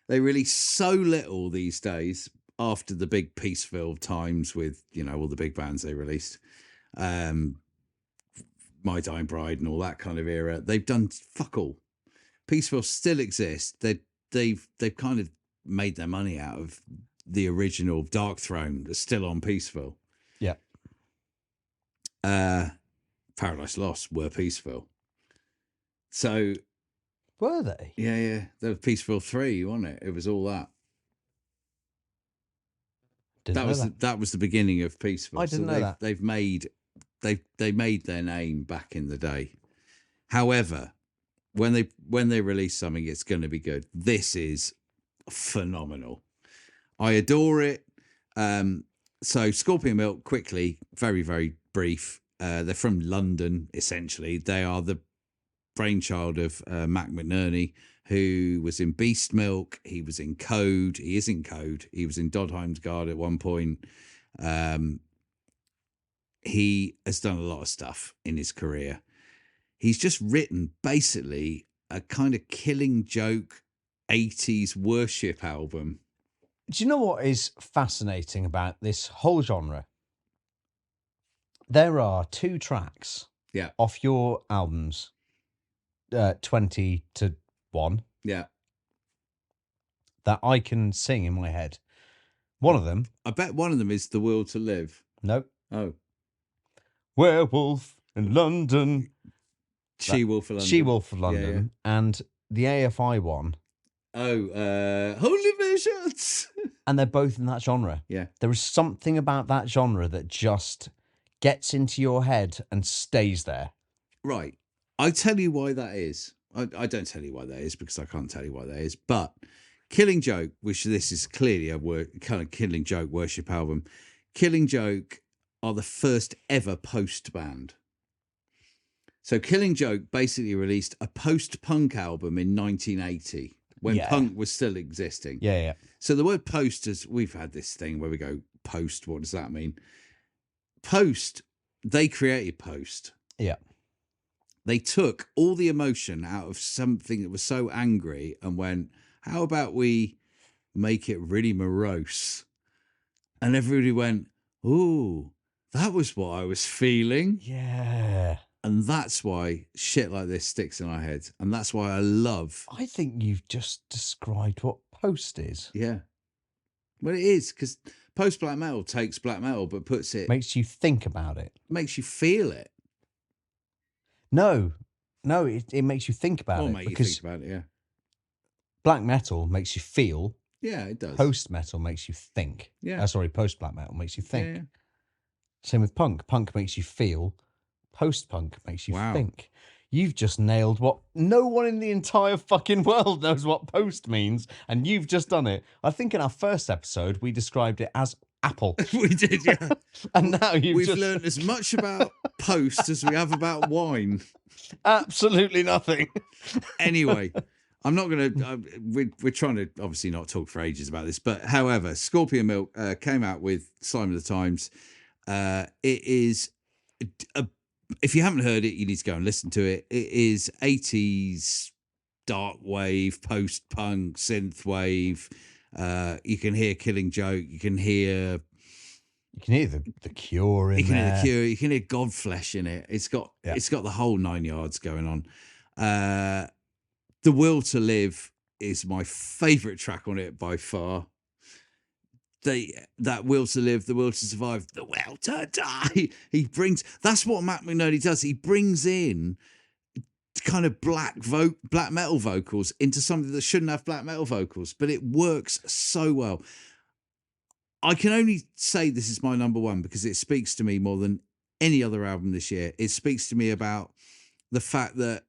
They release so little these days after the big Peaceville times with, all the big bands they released. My Dying Bride and all that kind of era. They've done fuck all. Peaceville still exists. They've kind of made their money out of the original Dark Throne that's still on Peaceville. Yeah. Paradise Lost were Peaceville. So were they? Yeah. There was Peaceville 3 on it. It was all that. Didn't know that. That was the beginning of Peaceful. I didn't know that. They made their name back in the day. However, when they release something, it's going to be good. This is phenomenal. I adore it. So Scorpion Milk, quickly, very, very brief. They're from London, essentially. They are the brainchild of Mac McNerney, who was in Beast Milk. He was in Code. He is in Code. He was in Dodheim's Guard at one point. He has done a lot of stuff in his career. He's just written basically a kind of Killing Joke 80s worship album. Do you know what is fascinating about this whole genre? There are 2 tracks off your albums, 20 to 1. Yeah. That I can sing in my head. One of them. I bet one of them is The Will to Live. No. Oh. Werewolf in London. She-Wolf for London. She-Wolf for London. Yeah. And the AFI one. Oh, Holy Visions. And they're both in that genre. Yeah. There is something about that genre that just gets into your head and stays there. Right. I tell you why that is. I don't tell you why that is because I can't tell you why that is. But Killing Joke, which this is clearly a kind of Killing Joke worship album. Killing Joke are the first ever post band. So Killing Joke basically released a post-punk album in 1980 when punk was still existing. Yeah. So the word post is, we've had this thing where we go, post, what does that mean? Post, they created post. Yeah. They took all the emotion out of something that was so angry and went, how about we make it really morose? And everybody went, ooh, that was what I was feeling. Yeah. And that's why shit like this sticks in our heads. And that's why I love... I think you've just described what post is. Yeah. Well, it is, because post-black metal takes black metal, but puts it... Makes you think about it. Makes you feel it. No, it makes you think about it. Make you think about it, yeah. Black metal makes you feel. Yeah, it does. Post metal makes you think. Yeah. Sorry, post black metal makes you think. Yeah. Same with punk. Punk makes you feel. Post punk makes you think. You've just nailed what no one in the entire fucking world knows what post means, and you've just done it. I think in our first episode we described it as apple. We did, yeah. And now we've learned as much about post as we have about wine. Absolutely nothing. Anyway, I'm not going to... we're trying to obviously not talk for ages about this, but however, Scorpion Milk came out with Slime of the Times. It is... if you haven't heard it, you need to go and listen to it. It is 80s dark wave, post-punk, synth wave. You can hear Killing Joke. You can hear the Cure in there. You can hear the Cure. You can hear Godflesh in it. It's got the whole 9 yards going on. The Will to Live is my favourite track on it by far. That Will to Live, the Will to Survive, the Will to Die. That's what Matt McNerney does. He brings in kind of black metal vocals into something that shouldn't have black metal vocals, but it works so well. I can only say this is my number one because it speaks to me more than any other album this year. It speaks to me about the fact that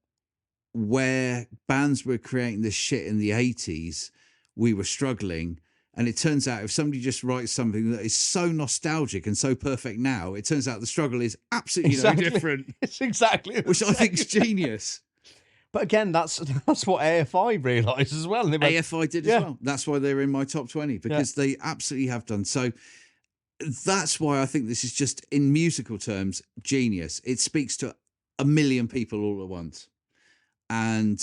where bands were creating this shit in the 80s, we were struggling. And it turns out if somebody just writes something that is so nostalgic and so perfect now, it turns out the struggle is absolutely no different. It's exactly which I think is genius. But again, that's what AFI realised as well. AFI did as well. That's why they're in my top 20, because they absolutely have done. So that's why I think this is just, in musical terms, genius. It speaks to a million people all at once. And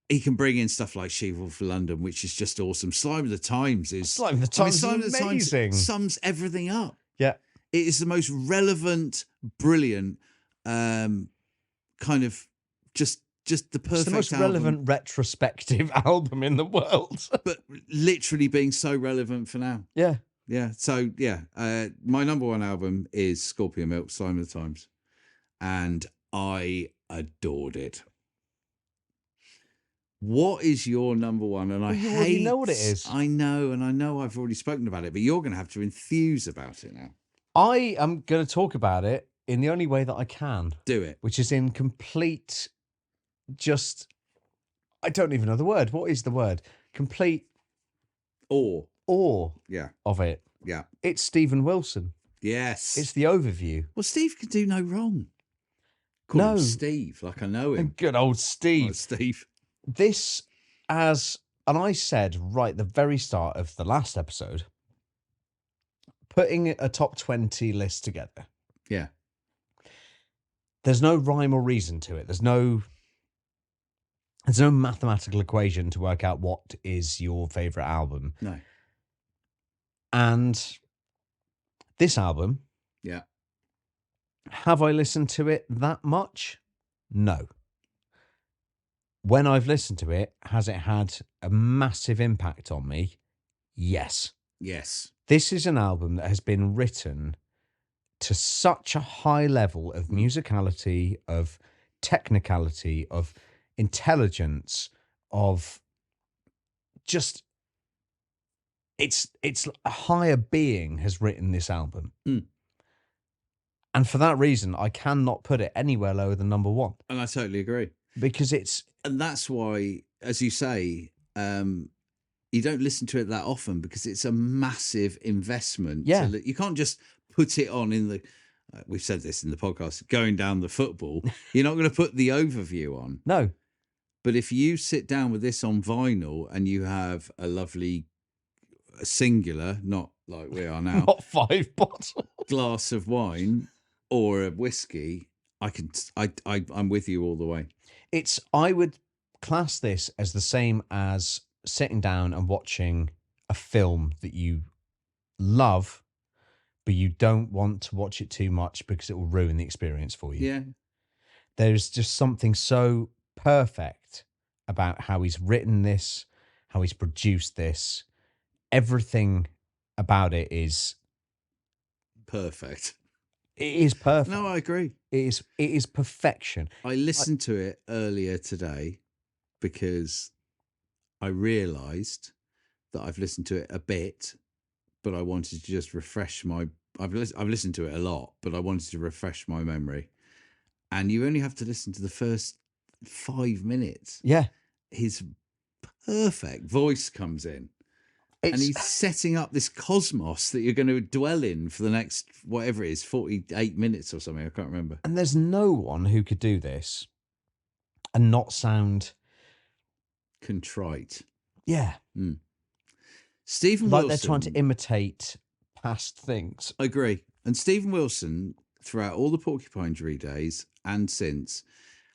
he can bring in stuff like She-Wolf for London, which is just awesome. Slime of the Times is... Slime of the Times is amazing. Sums everything up. Yeah. It is the most relevant, brilliant, kind of just the perfect It's the most album. relevant retrospective album in the world. But literally being so relevant for now. Yeah. Yeah. So, my number one album is Scorpion Milk, Slime of the Times. And I adored it. What is your number one? And I You hate. already know what it is. I know, and I know I've already spoken about it, but you're going to have to enthuse about it now. I am going to talk about it in the only way that I can. Do it. Which is in complete, just, I don't even know the word. What is the word? Complete awe yeah. of it. Yeah. It's Stephen Wilson. Yes. It's the overview. Well, Steve can do no wrong. Call him Steve, like I know him. Good old Steve. Oh, Steve. This, and I said right at the very start of the last episode, putting a top 20 list together. Yeah. There's no rhyme or reason to it. There's no mathematical equation to work out what is your favorite album. No. And this album, yeah. Have I listened to it that much? No. When I've listened to it, has it had a massive impact on me? Yes. Yes. This is an album that has been written to such a high level of musicality, of technicality, of intelligence, of just it's a higher being has written this album. And for that reason, I cannot put it anywhere lower than number one. And I totally agree. Because and that's why, as you say, you don't listen to it that often because it's a massive investment. Yeah. You can't just put it on in the, we've said this in the podcast, going down the football. You're not going to put the overview on. No. But if you sit down with this on vinyl and you have a lovely singular, not like we are now, not 5 bottles, glass of wine or a whiskey, I'm with you all the way. I would class this as the same as sitting down and watching a film that you love, but you don't want to watch it too much because it will ruin the experience for you. Yeah. There's just something so perfect about how he's written this, how he's produced this. Everything about it is perfect. It is perfect. No, I agree. It is perfection. I listened to it earlier today because I realised that I've listened to it a bit, but I wanted to just refresh my. I've listened to it a lot, but I wanted to refresh my memory. And you only have to listen to the first 5 minutes. Yeah, his perfect voice comes in. And he's setting up this cosmos that you're going to dwell in for the next, whatever it is, 48 minutes or something. I can't remember. And there's no one who could do this and not sound contrite. Yeah. Stephen Wilson. Like they're trying to imitate past things. I agree. And Stephen Wilson, throughout all the Porcupine Tree days and since,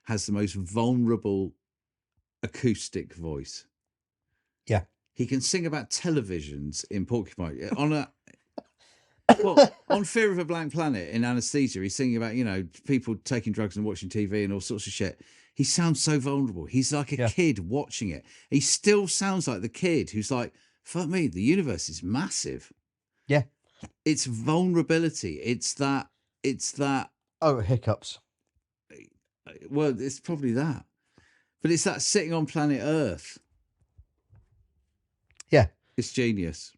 has the most vulnerable acoustic voice. Yeah. He can sing about televisions in Porcupine on Fear of a Blank Planet in Anesthesia. He's singing about, people taking drugs and watching TV and all sorts of shit. He sounds so vulnerable. He's like a kid watching it. He still sounds like the kid who's like, fuck me, the universe is massive. Yeah. It's vulnerability. It's that. Oh, hiccups. Well, it's probably that. But it's that sitting on planet Earth. Yeah. It's genius.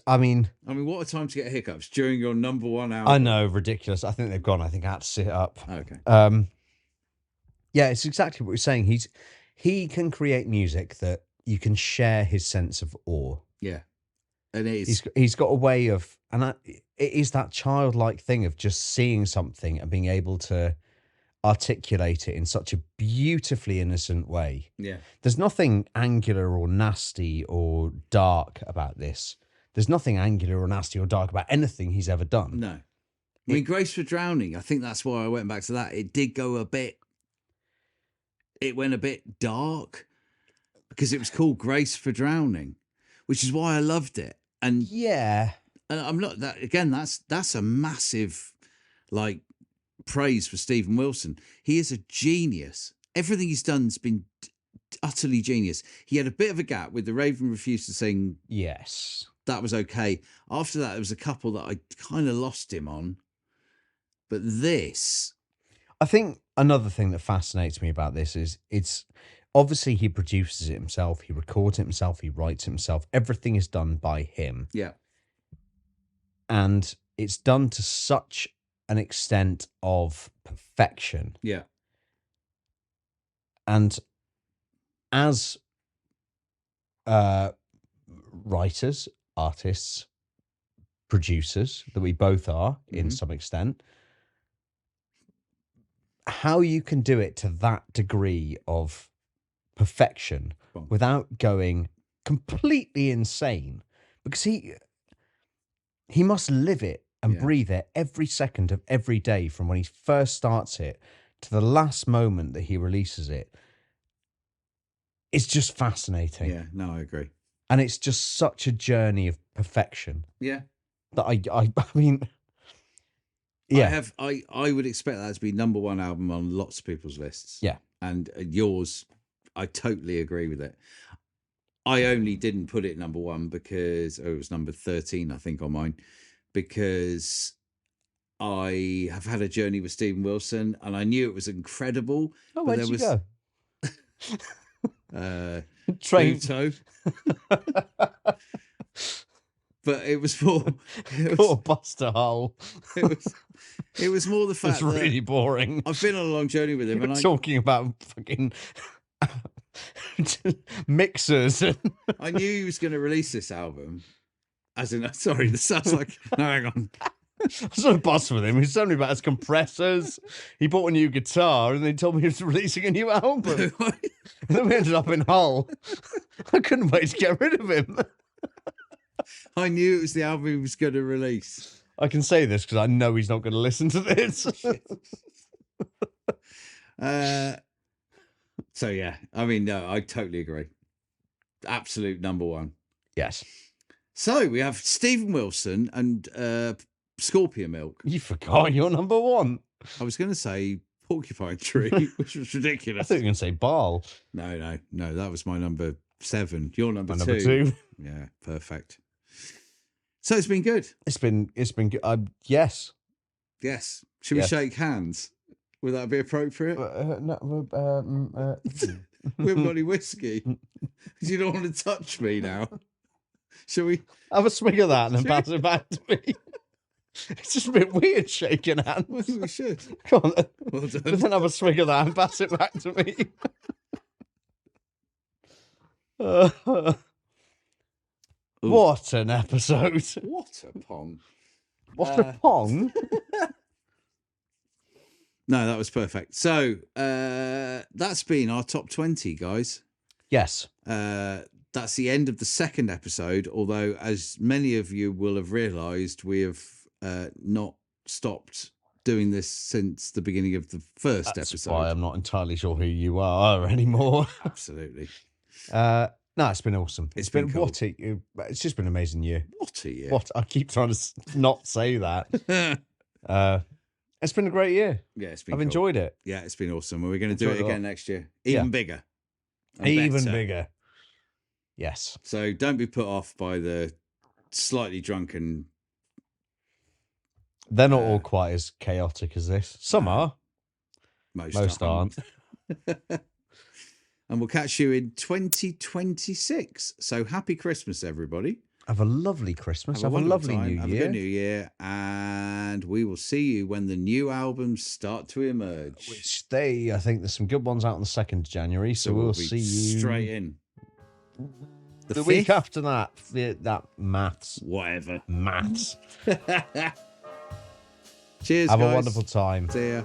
I mean, what a time to get hiccups during your number one album. I know, ridiculous. I think they've gone. I think I had to sit up. Okay. Yeah, it's exactly what you're saying. He can create music that you can share his sense of awe. Yeah. And it is. He's got a way of, it is that childlike thing of just seeing something and being able to articulate it in such a beautifully innocent way. Yeah. There's nothing angular or nasty or dark about this. There's nothing angular or nasty or dark about anything he's ever done. No. I mean, Grace for Drowning, I think that's why I went back to that. It did go it went a bit dark because it was called Grace for Drowning, which is why I loved it. And yeah. And I'm not that again, that's a massive praise for Stephen Wilson. He is a genius. Everything he's done's been utterly genius. He had a bit of a gap with The Raven Refused to Sing. Yes. That was okay. After that, there was a couple that I kind of lost him on. But this... I think another thing that fascinates me about this is Obviously, he produces it himself. He records it himself. He writes it himself. Everything is done by him. Yeah. And it's done to such an extent of perfection. Yeah. And as writers, artists, producers, that we both are in some extent, how you can do it to that degree of perfection without going completely insane, because he must live it and breathe it every second of every day, from when he first starts it to the last moment that he releases it. It's just fascinating. Yeah, no, I agree. And it's just such a journey of perfection. Yeah. That I mean, yeah. I would expect that to be number one album on lots of people's lists. Yeah. And yours, I totally agree with it. I only didn't put it number one because it was number 13, I think, on mine, because I have had a journey with Stephen Wilson and I knew it was incredible. Oh, where'd you go? Train Pluto. But it was more Buster Hole. It was more the fact it's really boring. I've been on a long journey with him, and talking about fucking mixers. I knew he was going to release this album. As in, sorry, this sounds like no, hang on. I was on a bus with him. He was telling me about his compressors. He bought a new guitar, and they told me he was releasing a new album. And then we ended up in Hull. I couldn't wait to get rid of him. I knew it was the album he was going to release. I can say this because I know he's not going to listen to this. So yeah, I mean, no, I totally agree. Absolute number one. Yes. So we have Stephen Wilson and Scorpion Milk. You forgot your number one. I was going to say Porcupine Tree, which was ridiculous. I thought you were going to say Baal. No, that was my number 7. Your number 2. Number 2. Yeah, perfect. So it's been good. It's been good. Yes. Yes. Should we shake hands? Would that be appropriate? We haven't got any whiskey. You don't want to touch me now. Shall we have a swig of that and then pass it back to me? It's just a bit weird shaking hands. We should. Come on then. Well done. But then have a swig of that and pass it back to me. What an episode. What a pong. What a pong. No, that was perfect. So that's been our top 20, guys. Yes. That's the end of the second episode, although, as many of you will have realised, we have not stopped doing this since the beginning of the first That's episode. why I'm not entirely sure who you are anymore. Absolutely. No, it's been awesome. It's been cool. It's just been an amazing year. What a year. What? I keep trying to not say that. It's been a great year. Yeah, it's been I've cool. enjoyed it. Yeah, it's been awesome. We're going to do it again next year. Even bigger. Even better. bigger. Yes. So don't be put off by the slightly drunken. They're not all quite as chaotic as this. Some are. Most aren't. And we'll catch you in 2026. So happy Christmas, everybody. Have a lovely Christmas. Have a lovely New Year. Have a good New Year. And we will see you when the new albums start to emerge. Which I think there's some good ones out on the 2nd of January. So we'll see you straight in. The week after that. That maths. Whatever. Maths. Cheers, Have guys. a wonderful time. See ya.